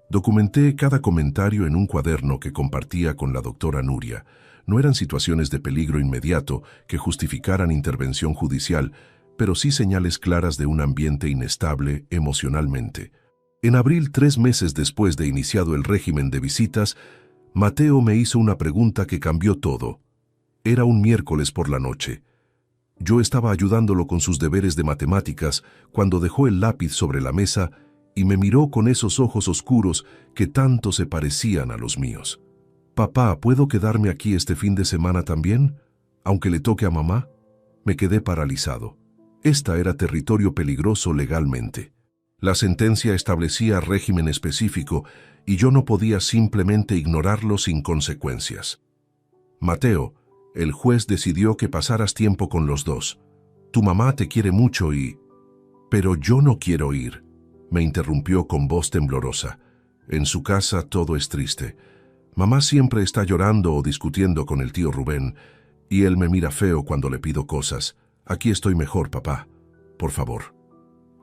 Documenté cada comentario en un cuaderno que compartía con la doctora Nuria. No eran situaciones de peligro inmediato que justificaran intervención judicial, pero sí señales claras de un ambiente inestable emocionalmente. En abril, 3 meses después de iniciado el régimen de visitas, Mateo me hizo una pregunta que cambió todo. Era un miércoles por la noche. Yo estaba ayudándolo con sus deberes de matemáticas cuando dejó el lápiz sobre la mesa y me miró con esos ojos oscuros que tanto se parecían a los míos. «Papá, ¿puedo quedarme aquí este fin de semana también, aunque le toque a mamá?». Me quedé paralizado. Esta era territorio peligroso legalmente. La sentencia establecía régimen específico y yo no podía simplemente ignorarlo sin consecuencias. «Mateo, el juez decidió que pasaras tiempo con los dos. Tu mamá te quiere mucho y...». «Pero yo no quiero ir», me interrumpió con voz temblorosa. «En su casa todo es triste. Mamá siempre está llorando o discutiendo con el tío Rubén, y él me mira feo cuando le pido cosas. Aquí estoy mejor, papá. Por favor».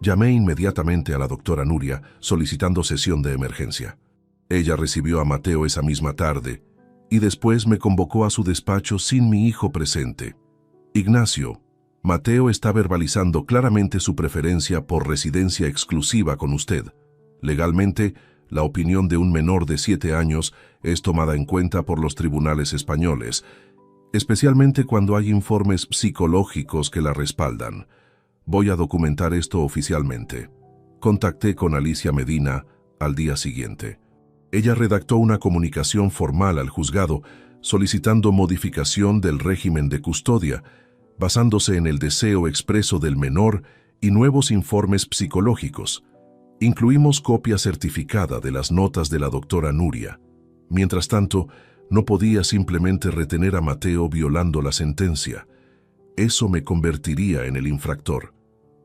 Llamé inmediatamente a la doctora Nuria, solicitando sesión de emergencia. Ella recibió a Mateo esa misma tarde, y después me convocó a su despacho sin mi hijo presente. «Ignacio, Mateo está verbalizando claramente su preferencia por residencia exclusiva con usted. Legalmente, la opinión de un menor de 7 años es tomada en cuenta por los tribunales españoles, especialmente cuando hay informes psicológicos que la respaldan. Voy a documentar esto oficialmente». Contacté con Alicia Medina al día siguiente. Ella redactó una comunicación formal al juzgado solicitando modificación del régimen de custodia, basándose en el deseo expreso del menor y nuevos informes psicológicos. Incluimos copia certificada de las notas de la doctora Nuria. Mientras tanto, no podía simplemente retener a Mateo violando la sentencia. Eso me convertiría en el infractor.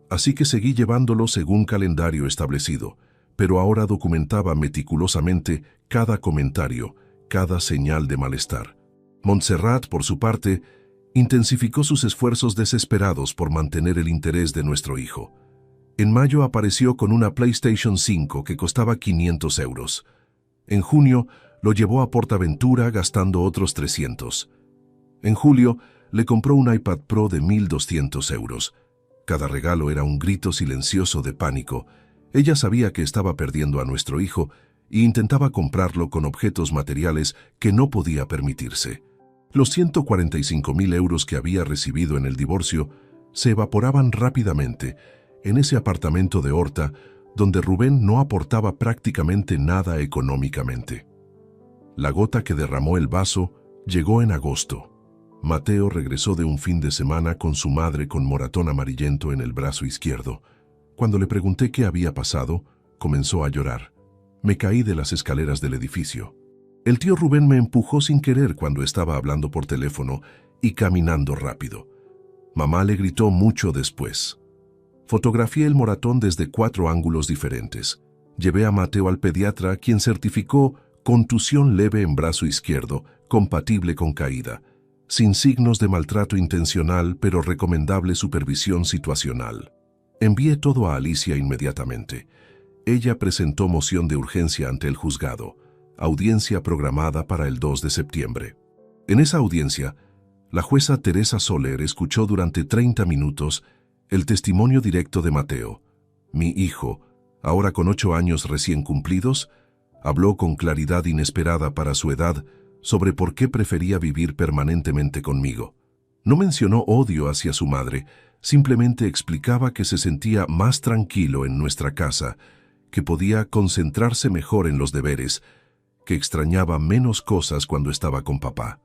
Así que seguí llevándolo según calendario establecido, pero ahora documentaba meticulosamente cada comentario, cada señal de malestar. Montserrat, por su parte, intensificó sus esfuerzos desesperados por mantener el interés de nuestro hijo. En mayo apareció con una PlayStation 5 que costaba 500 euros. En junio lo llevó a PortAventura gastando otros 300. En julio le compró un iPad Pro de 1.200 euros. Cada regalo era un grito silencioso de pánico. Ella sabía que estaba perdiendo a nuestro hijo e intentaba comprarlo con objetos materiales que no podía permitirse. Los 145.000 euros que había recibido en el divorcio se evaporaban rápidamente en ese apartamento de Horta donde Rubén no aportaba prácticamente nada económicamente. La gota que derramó el vaso llegó en agosto. Mateo regresó de un fin de semana con su madre con moratón amarillento en el brazo izquierdo. Cuando le pregunté qué había pasado, comenzó a llorar. Me caí de las escaleras del edificio. El tío Rubén me empujó sin querer cuando estaba hablando por teléfono y caminando rápido. Mamá le gritó mucho después. Fotografié el moratón desde 4 ángulos diferentes. Llevé a Mateo al pediatra, quien certificó contusión leve en brazo izquierdo, compatible con caída, sin signos de maltrato intencional, pero recomendable supervisión situacional. Envié todo a Alicia inmediatamente. Ella presentó moción de urgencia ante el juzgado, audiencia programada para el 2 de septiembre. En esa audiencia, la jueza Teresa Soler escuchó durante 30 minutos el testimonio directo de Mateo. Mi hijo, ahora con 8 años recién cumplidos, habló con claridad inesperada para su edad sobre por qué prefería vivir permanentemente conmigo. No mencionó odio hacia su madre, simplemente explicaba que se sentía más tranquilo en nuestra casa, que podía concentrarse mejor en los deberes, que extrañaba menos cosas cuando estaba con papá.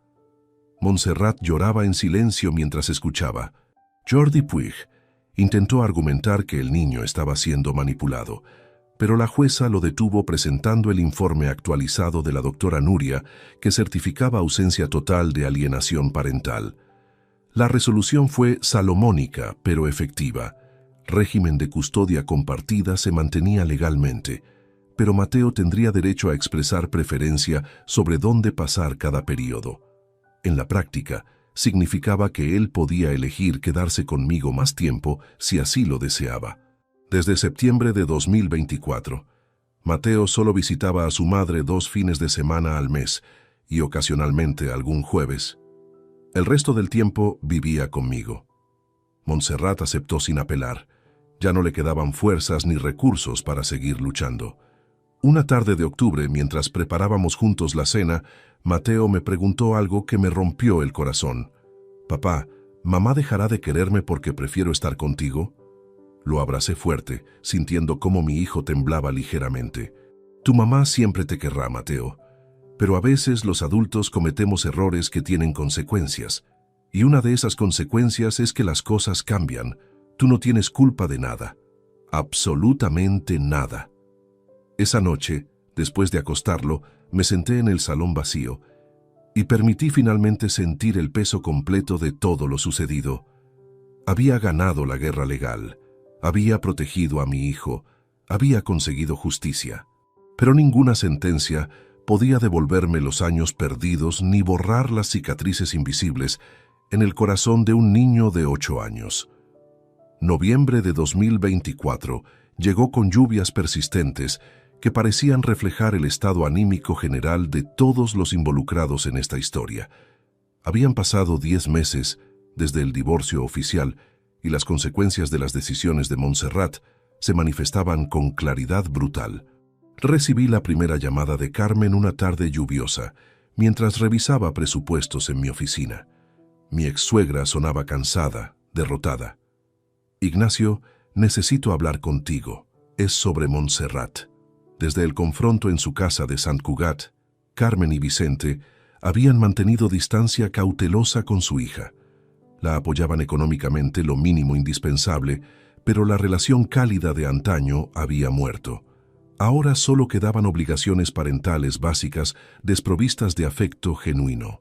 Montserrat lloraba en silencio mientras escuchaba. Jordi Puig intentó argumentar que el niño estaba siendo manipulado, pero la jueza lo detuvo presentando el informe actualizado de la doctora Nuria, que certificaba ausencia total de alienación parental. La resolución fue salomónica, pero efectiva. Régimen de custodia compartida se mantenía legalmente, pero Mateo tendría derecho a expresar preferencia sobre dónde pasar cada periodo. En la práctica, significaba que él podía elegir quedarse conmigo más tiempo si así lo deseaba. Desde septiembre de 2024, Mateo solo visitaba a su madre 2 fines de semana al mes y ocasionalmente algún jueves. El resto del tiempo vivía conmigo. Montserrat aceptó sin apelar. Ya no le quedaban fuerzas ni recursos para seguir luchando. Una tarde de octubre, mientras preparábamos juntos la cena, Mateo me preguntó algo que me rompió el corazón. «Papá, ¿mamá dejará de quererme porque prefiero estar contigo?» Lo abracé fuerte, sintiendo cómo mi hijo temblaba ligeramente. «Tu mamá siempre te querrá, Mateo. Pero a veces los adultos cometemos errores que tienen consecuencias. Y una de esas consecuencias es que las cosas cambian. Tú no tienes culpa de nada. Absolutamente nada». Esa noche, después de acostarlo, me senté en el salón vacío y permití finalmente sentir el peso completo de todo lo sucedido. Había ganado la guerra legal, había protegido a mi hijo, había conseguido justicia, pero ninguna sentencia podía devolverme los años perdidos ni borrar las cicatrices invisibles en el corazón de un niño de 8 años. Noviembre de 2024 llegó con lluvias persistentes que parecían reflejar el estado anímico general de todos los involucrados en esta historia. Habían pasado 10 meses desde el divorcio oficial y las consecuencias de las decisiones de Montserrat se manifestaban con claridad brutal. Recibí la primera llamada de Carmen una tarde lluviosa, mientras revisaba presupuestos en mi oficina. Mi ex-suegra sonaba cansada, derrotada. «Ignacio, necesito hablar contigo. Es sobre Montserrat». Desde el confronto en su casa de Sant Cugat, Carmen y Vicente habían mantenido distancia cautelosa con su hija. La apoyaban económicamente lo mínimo indispensable, pero la relación cálida de antaño había muerto. Ahora solo quedaban obligaciones parentales básicas desprovistas de afecto genuino.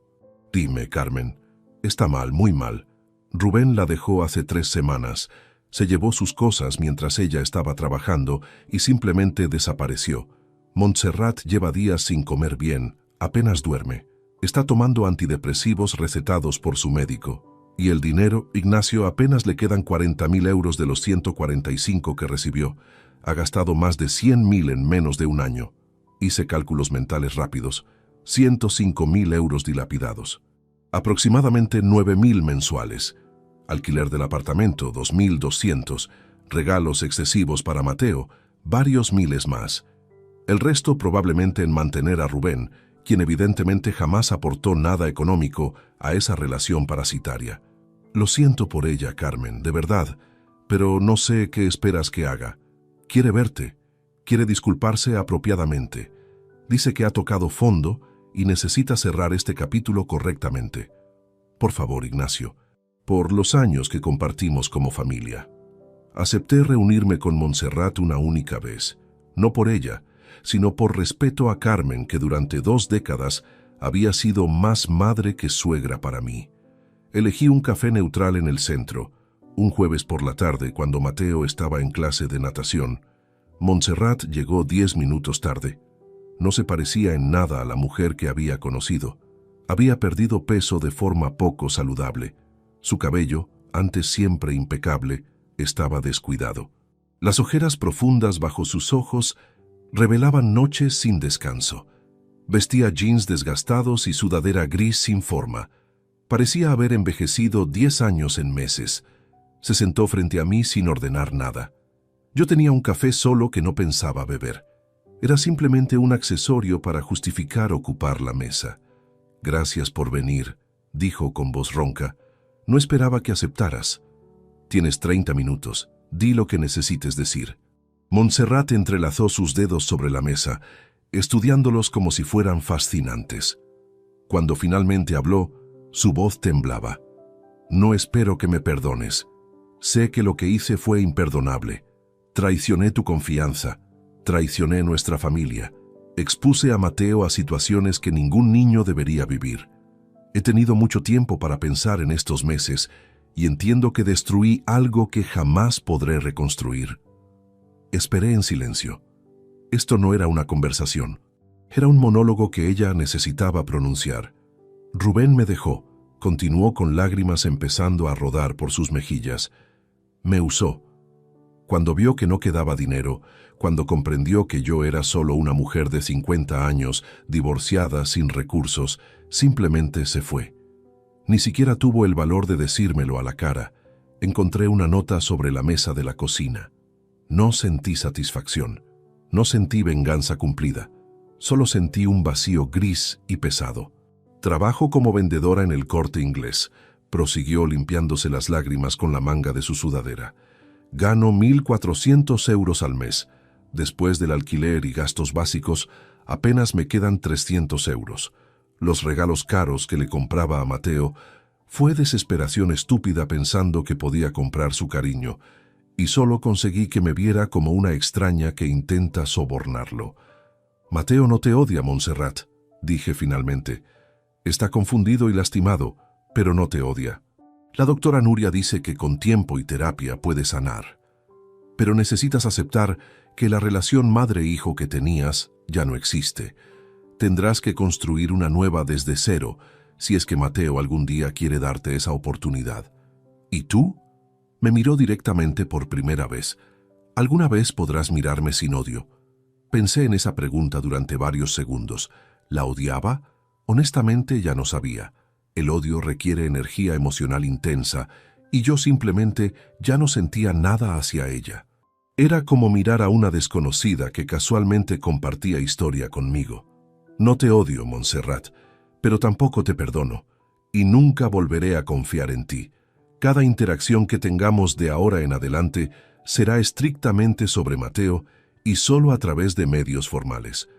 Dime, Carmen, está mal, muy mal. Rubén la dejó hace 3 semanas. Se llevó sus cosas mientras ella estaba trabajando y simplemente desapareció. Montserrat lleva días sin comer bien, apenas duerme. Está tomando antidepresivos recetados por su médico. Y el dinero, Ignacio, apenas le quedan 40.000 euros de los 145 que recibió. Ha gastado más de 100.000 en menos de un año. Hice cálculos mentales rápidos. 105.000 euros dilapidados. Aproximadamente 9.000 mensuales. Alquiler del apartamento, 2.200. Regalos excesivos para Mateo, varios miles más. El resto probablemente en mantener a Rubén, quien evidentemente jamás aportó nada económico a esa relación parasitaria. Lo siento por ella, Carmen, de verdad, pero no sé qué esperas que haga. Quiere verte, quiere disculparse apropiadamente. Dice que ha tocado fondo y necesita cerrar este capítulo correctamente. Por favor, Ignacio, por los años que compartimos como familia. Acepté reunirme con Montserrat una única vez, no por ella, sino por respeto a Carmen, que durante 2 décadas había sido más madre que suegra para mí. Elegí un café neutral en el centro, un jueves por la tarde cuando Mateo estaba en clase de natación. Montserrat llegó 10 minutos tarde. No se parecía en nada a la mujer que había conocido. Había perdido peso de forma poco saludable. Su cabello, antes siempre impecable, estaba descuidado. Las ojeras profundas bajo sus ojos revelaban noches sin descanso. Vestía jeans desgastados y sudadera gris sin forma. Parecía haber envejecido 10 años en meses. Se sentó frente a mí sin ordenar nada. Yo tenía un café solo que no pensaba beber. Era simplemente un accesorio para justificar ocupar la mesa. «Gracias por venir», dijo con voz ronca. «No esperaba que aceptaras. Tienes 30 minutos. Di lo que necesites decir». Montserrat entrelazó sus dedos sobre la mesa, estudiándolos como si fueran fascinantes. Cuando finalmente habló, su voz temblaba. «No espero que me perdones. Sé que lo que hice fue imperdonable. Traicioné tu confianza. Traicioné nuestra familia. Expuse a Mateo a situaciones que ningún niño debería vivir. He tenido mucho tiempo para pensar en estos meses y entiendo que destruí algo que jamás podré reconstruir». Esperé en silencio. Esto no era una conversación. Era un monólogo que ella necesitaba pronunciar. Rubén me dejó. Continuó con lágrimas empezando a rodar por sus mejillas. Me usó. Cuando vio que no quedaba dinero, cuando comprendió que yo era solo una mujer de 50 años, divorciada, sin recursos, simplemente se fue. Ni siquiera tuvo el valor de decírmelo a la cara. Encontré una nota sobre la mesa de la cocina. No sentí satisfacción. No sentí venganza cumplida. Solo sentí un vacío gris y pesado. «Trabajo como vendedora en el Corte Inglés», prosiguió limpiándose las lágrimas con la manga de su sudadera. «Gano 1.400 euros al mes. Después del alquiler y gastos básicos, apenas me quedan 300 euros. Los regalos caros que le compraba a Mateo, fue desesperación estúpida pensando que podía comprar su cariño, y solo conseguí que me viera como una extraña que intenta sobornarlo. Mateo no te odia, Montserrat», dije finalmente. «Está confundido y lastimado, pero no te odia. La doctora Nuria dice que con tiempo y terapia puede sanar. Pero necesitas aceptar que la relación madre-hijo que tenías ya no existe. Tendrás que construir una nueva desde cero, si es que Mateo algún día quiere darte esa oportunidad. ¿Y tú?». Me miró directamente por primera vez. «¿Alguna vez podrás mirarme sin odio?». Pensé en esa pregunta durante varios segundos. ¿La odiaba? Honestamente ya no sabía. El odio requiere energía emocional intensa, y yo simplemente ya no sentía nada hacia ella. Era como mirar a una desconocida que casualmente compartía historia conmigo. «No te odio, Montserrat, pero tampoco te perdono, y nunca volveré a confiar en ti. Cada interacción que tengamos de ahora en adelante será estrictamente sobre Mateo y solo a través de medios formales.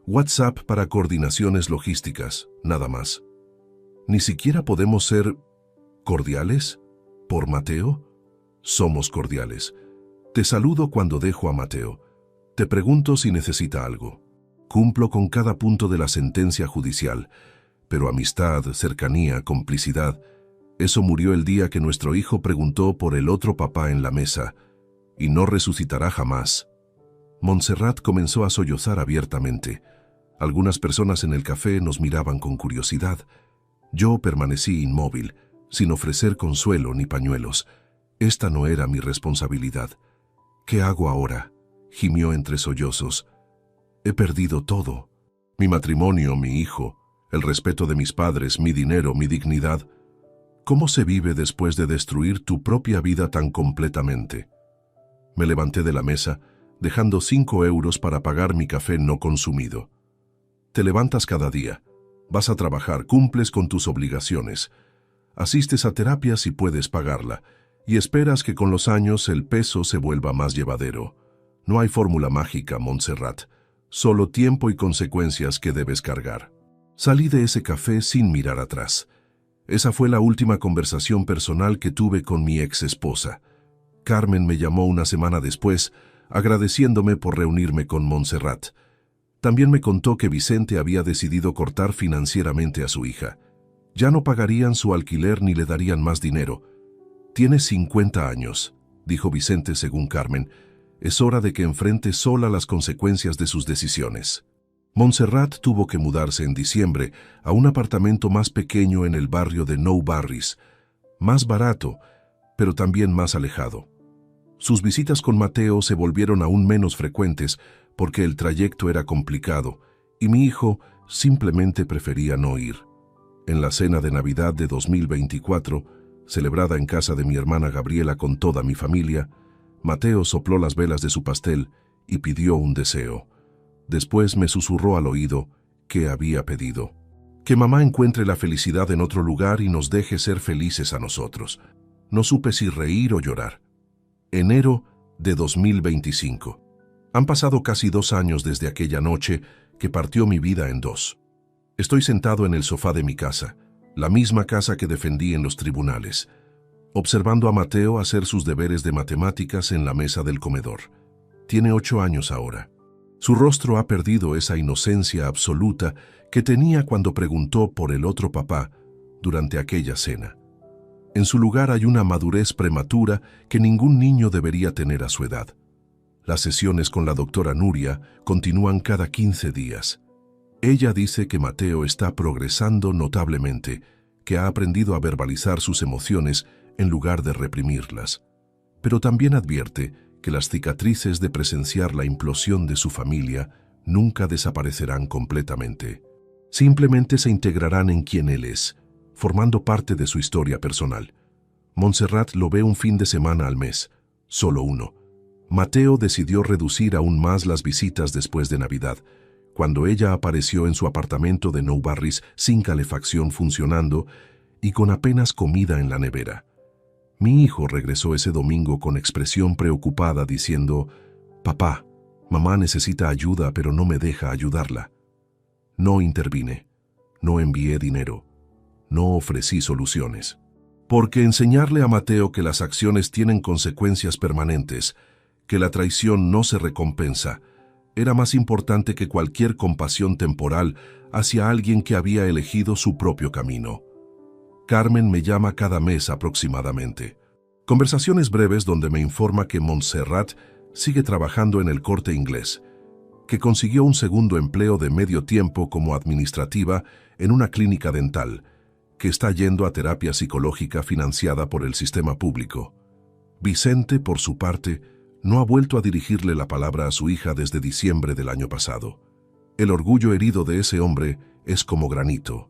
WhatsApp para coordinaciones logísticas, nada más. ¿Ni siquiera podemos ser cordiales? ¿Por Mateo? Somos cordiales. Te saludo cuando dejo a Mateo. Te pregunto si necesita algo. Cumplo con cada punto de la sentencia judicial, pero amistad, cercanía, complicidad, eso murió el día que nuestro hijo preguntó por el otro papá en la mesa, y no resucitará jamás. Montserrat comenzó a sollozar abiertamente. Algunas personas en el café nos miraban con curiosidad. Yo permanecí inmóvil, sin ofrecer consuelo ni pañuelos. Esta no era mi responsabilidad. ¿Qué hago ahora?, gimió entre sollozos. He perdido todo. Mi matrimonio, mi hijo, el respeto de mis padres, mi dinero, mi dignidad. ¿Cómo se vive después de destruir tu propia vida tan completamente? Me levanté de la mesa, dejando 5 euros para pagar mi café no consumido. Te levantas cada día, vas a trabajar, cumples con tus obligaciones, asistes a terapia si puedes pagarla, y esperas que con los años el peso se vuelva más llevadero. No hay fórmula mágica, Montserrat, solo tiempo y consecuencias que debes cargar. Salí de ese café sin mirar atrás. Esa fue la última conversación personal que tuve con mi ex esposa. Carmen me llamó una semana después, agradeciéndome por reunirme con Montserrat. También me contó que Vicente había decidido cortar financieramente a su hija. Ya no pagarían su alquiler ni le darían más dinero. Tiene 50 años, dijo Vicente según Carmen. Es hora de que enfrente sola las consecuencias de sus decisiones. Montserrat tuvo que mudarse en diciembre a un apartamento más pequeño en el barrio de Nou Barris, más barato, pero también más alejado. Sus visitas con Mateo se volvieron aún menos frecuentes porque el trayecto era complicado y mi hijo simplemente prefería no ir. En la cena de Navidad de 2024, celebrada en casa de mi hermana Gabriela con toda mi familia, Mateo sopló las velas de su pastel y pidió un deseo. Después me susurró al oído que había pedido: que mamá encuentre la felicidad en otro lugar y nos deje ser felices a nosotros. No supe si reír o llorar. Enero de 2025. Han pasado casi 2 años desde aquella noche que partió mi vida en dos. Estoy sentado en el sofá de mi casa, la misma casa que defendí en los tribunales, observando a Mateo hacer sus deberes de matemáticas en la mesa del comedor. Tiene 8 años ahora. Su rostro ha perdido esa inocencia absoluta que tenía cuando preguntó por el otro papá durante aquella cena. En su lugar hay una madurez prematura que ningún niño debería tener a su edad. Las sesiones con la doctora Nuria continúan cada 15 días. Ella dice que Mateo está progresando notablemente, que ha aprendido a verbalizar sus emociones en lugar de reprimirlas. Pero también advierte que las cicatrices de presenciar la implosión de su familia nunca desaparecerán completamente. Simplemente se integrarán en quien él es, formando parte de su historia personal. Montserrat lo ve un fin de semana al mes, solo uno. Mateo decidió reducir aún más las visitas después de Navidad, cuando ella apareció en su apartamento de Nou Barris sin calefacción funcionando y con apenas comida en la nevera. Mi hijo regresó ese domingo con expresión preocupada diciendo: «Papá, mamá necesita ayuda pero no me deja ayudarla». No intervine, no envié dinero, no ofrecí soluciones. Porque enseñarle a Mateo que las acciones tienen consecuencias permanentes, que la traición no se recompensa, era más importante que cualquier compasión temporal hacia alguien que había elegido su propio camino. Carmen me llama cada mes aproximadamente. Conversaciones breves donde me informa que Montserrat sigue trabajando en el Corte Inglés, que consiguió un segundo empleo de medio tiempo como administrativa en una clínica dental, que está yendo a terapia psicológica financiada por el sistema público. Vicente, por su parte, no ha vuelto a dirigirle la palabra a su hija desde diciembre del año pasado. El orgullo herido de ese hombre es como granito,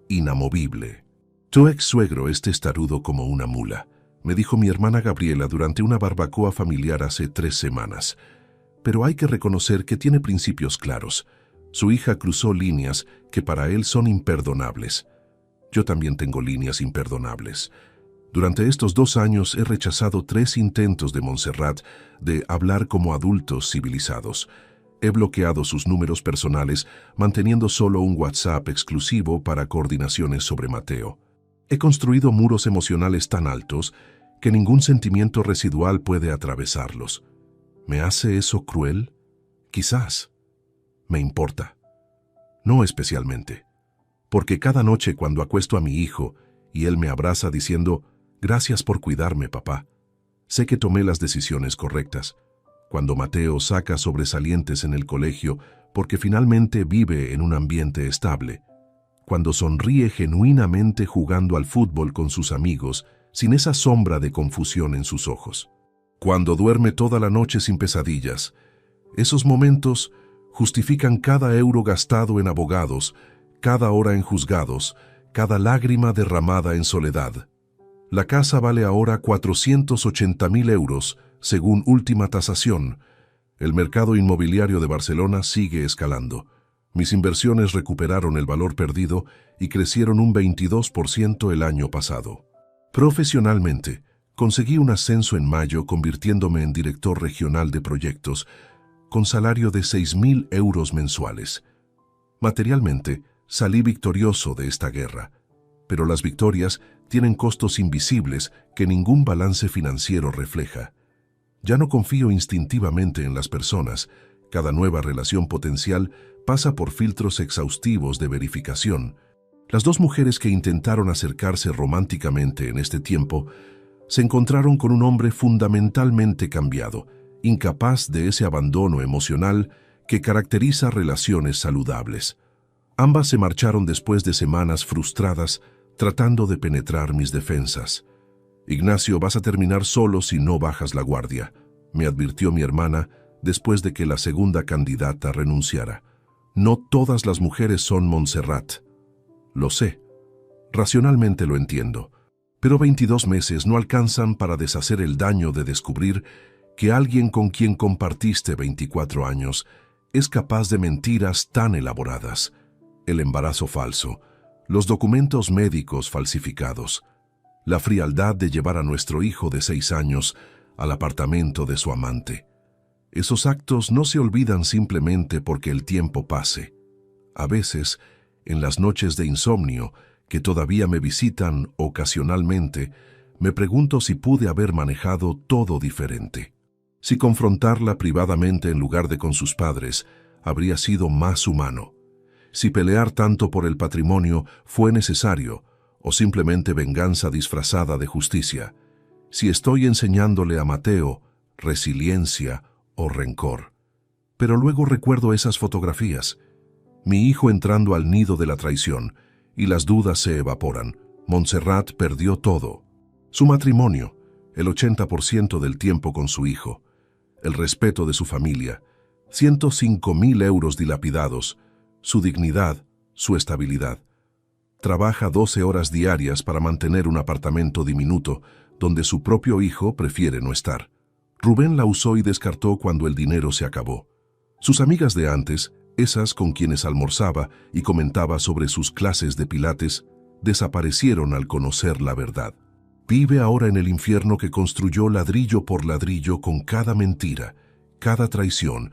inamovible. Tu ex suegro es testarudo como una mula, me dijo mi hermana Gabriela durante una barbacoa familiar hace 3 semanas. Pero hay que reconocer que tiene principios claros. Su hija cruzó líneas que para él son imperdonables. Yo también tengo líneas imperdonables. Durante estos 2 años he rechazado 3 intentos de Montserrat de hablar como adultos civilizados. He bloqueado sus números personales, manteniendo solo un WhatsApp exclusivo para coordinaciones sobre Mateo. He construido muros emocionales tan altos que ningún sentimiento residual puede atravesarlos. ¿Me hace eso cruel? Quizás. Me importa. No especialmente. Porque cada noche cuando acuesto a mi hijo y él me abraza diciendo, «Gracias por cuidarme, papá», sé que tomé las decisiones correctas. Cuando Mateo saca sobresalientes en el colegio porque finalmente vive en un ambiente estable. Cuando sonríe genuinamente jugando al fútbol con sus amigos sin esa sombra de confusión en sus ojos. Cuando duerme toda la noche sin pesadillas. Esos momentos justifican cada euro gastado en abogados, cada hora en juzgados, cada lágrima derramada en soledad. La casa vale ahora 480.000 euros, según última tasación. El mercado inmobiliario de Barcelona sigue escalando. Mis inversiones recuperaron el valor perdido y crecieron un 22% el año pasado. Profesionalmente, conseguí un ascenso en mayo convirtiéndome en director regional de proyectos, con salario de 6.000 euros mensuales. Materialmente, salí victorioso de esta guerra, pero las victorias tienen costos invisibles que ningún balance financiero refleja. Ya no confío instintivamente en las personas. Cada nueva relación potencial pasa por filtros exhaustivos de verificación. Las dos mujeres que intentaron acercarse románticamente en este tiempo se encontraron con un hombre fundamentalmente cambiado, incapaz de ese abandono emocional que caracteriza relaciones saludables. Ambas se marcharon después de semanas frustradas tratando de penetrar mis defensas. «Ignacio, vas a terminar solo si no bajas la guardia», me advirtió mi hermana después de que la segunda candidata renunciara. «No todas las mujeres son Montserrat». Lo sé. Racionalmente lo entiendo. Pero 22 meses no alcanzan para deshacer el daño de descubrir que alguien con quien compartiste 24 años es capaz de mentiras tan elaboradas. El embarazo falso, los documentos médicos falsificados, la frialdad de llevar a nuestro hijo de 6 años al apartamento de su amante. Esos actos no se olvidan simplemente porque el tiempo pase. A veces, en las noches de insomnio, que todavía me visitan ocasionalmente, me pregunto si pude haber manejado todo diferente. Si confrontarla privadamente en lugar de con sus padres habría sido más humano. Si pelear tanto por el patrimonio fue necesario o simplemente venganza disfrazada de justicia. Si estoy enseñándole a Mateo resiliencia o rencor. Pero luego recuerdo esas fotografías. Mi hijo entrando al nido de la traición, y las dudas se evaporan. Montserrat perdió todo. Su matrimonio, el 80% del tiempo con su hijo, el respeto de su familia, 105.000 euros dilapidados, su dignidad, su estabilidad. Trabaja 12 horas diarias para mantener un apartamento diminuto, donde su propio hijo prefiere no estar. Rubén la usó y descartó cuando el dinero se acabó. Sus amigas de antes, esas con quienes almorzaba y comentaba sobre sus clases de pilates, desaparecieron al conocer la verdad. Vive ahora en el infierno que construyó ladrillo por ladrillo con cada mentira, cada traición,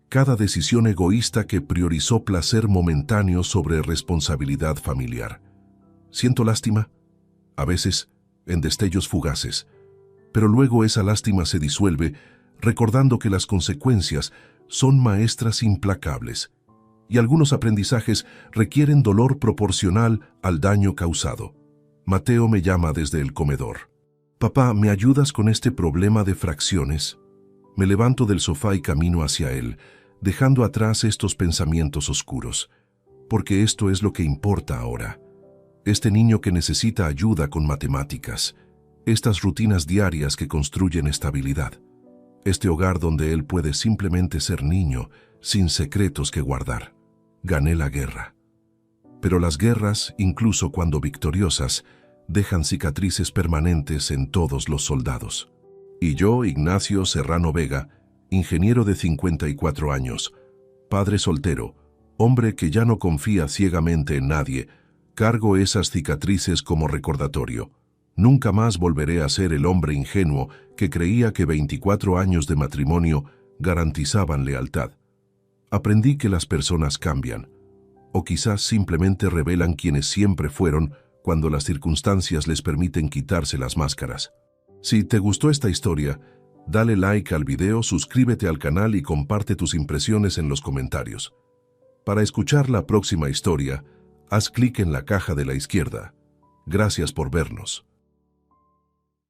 cada decisión egoísta que priorizó placer momentáneo sobre responsabilidad familiar. Siento lástima, a veces en destellos fugaces, pero luego esa lástima se disuelve recordando que las consecuencias son maestras implacables y algunos aprendizajes requieren dolor proporcional al daño causado. Mateo me llama desde el comedor. «Papá, ¿me ayudas con este problema de fracciones?» Me levanto del sofá y camino hacia él, dejando atrás estos pensamientos oscuros, porque esto es lo que importa ahora. Este niño que necesita ayuda con matemáticas, estas rutinas diarias que construyen estabilidad. Este hogar donde él puede simplemente ser niño, sin secretos que guardar. Gané la guerra. Pero las guerras, incluso cuando victoriosas, dejan cicatrices permanentes en todos los soldados. Y yo, Ignacio Serrano Vega, ingeniero de 54 años, padre soltero, hombre que ya no confía ciegamente en nadie, cargo esas cicatrices como recordatorio. Nunca más volveré a ser el hombre ingenuo que creía que 24 años de matrimonio garantizaban lealtad. Aprendí que las personas cambian, o quizás simplemente revelan quienes siempre fueron cuando las circunstancias les permiten quitarse las máscaras. Si te gustó esta historia, Dale like al video, suscríbete al canal y comparte tus impresiones en los comentarios. Para escuchar la próxima historia, haz clic en la caja de la izquierda. Gracias por vernos.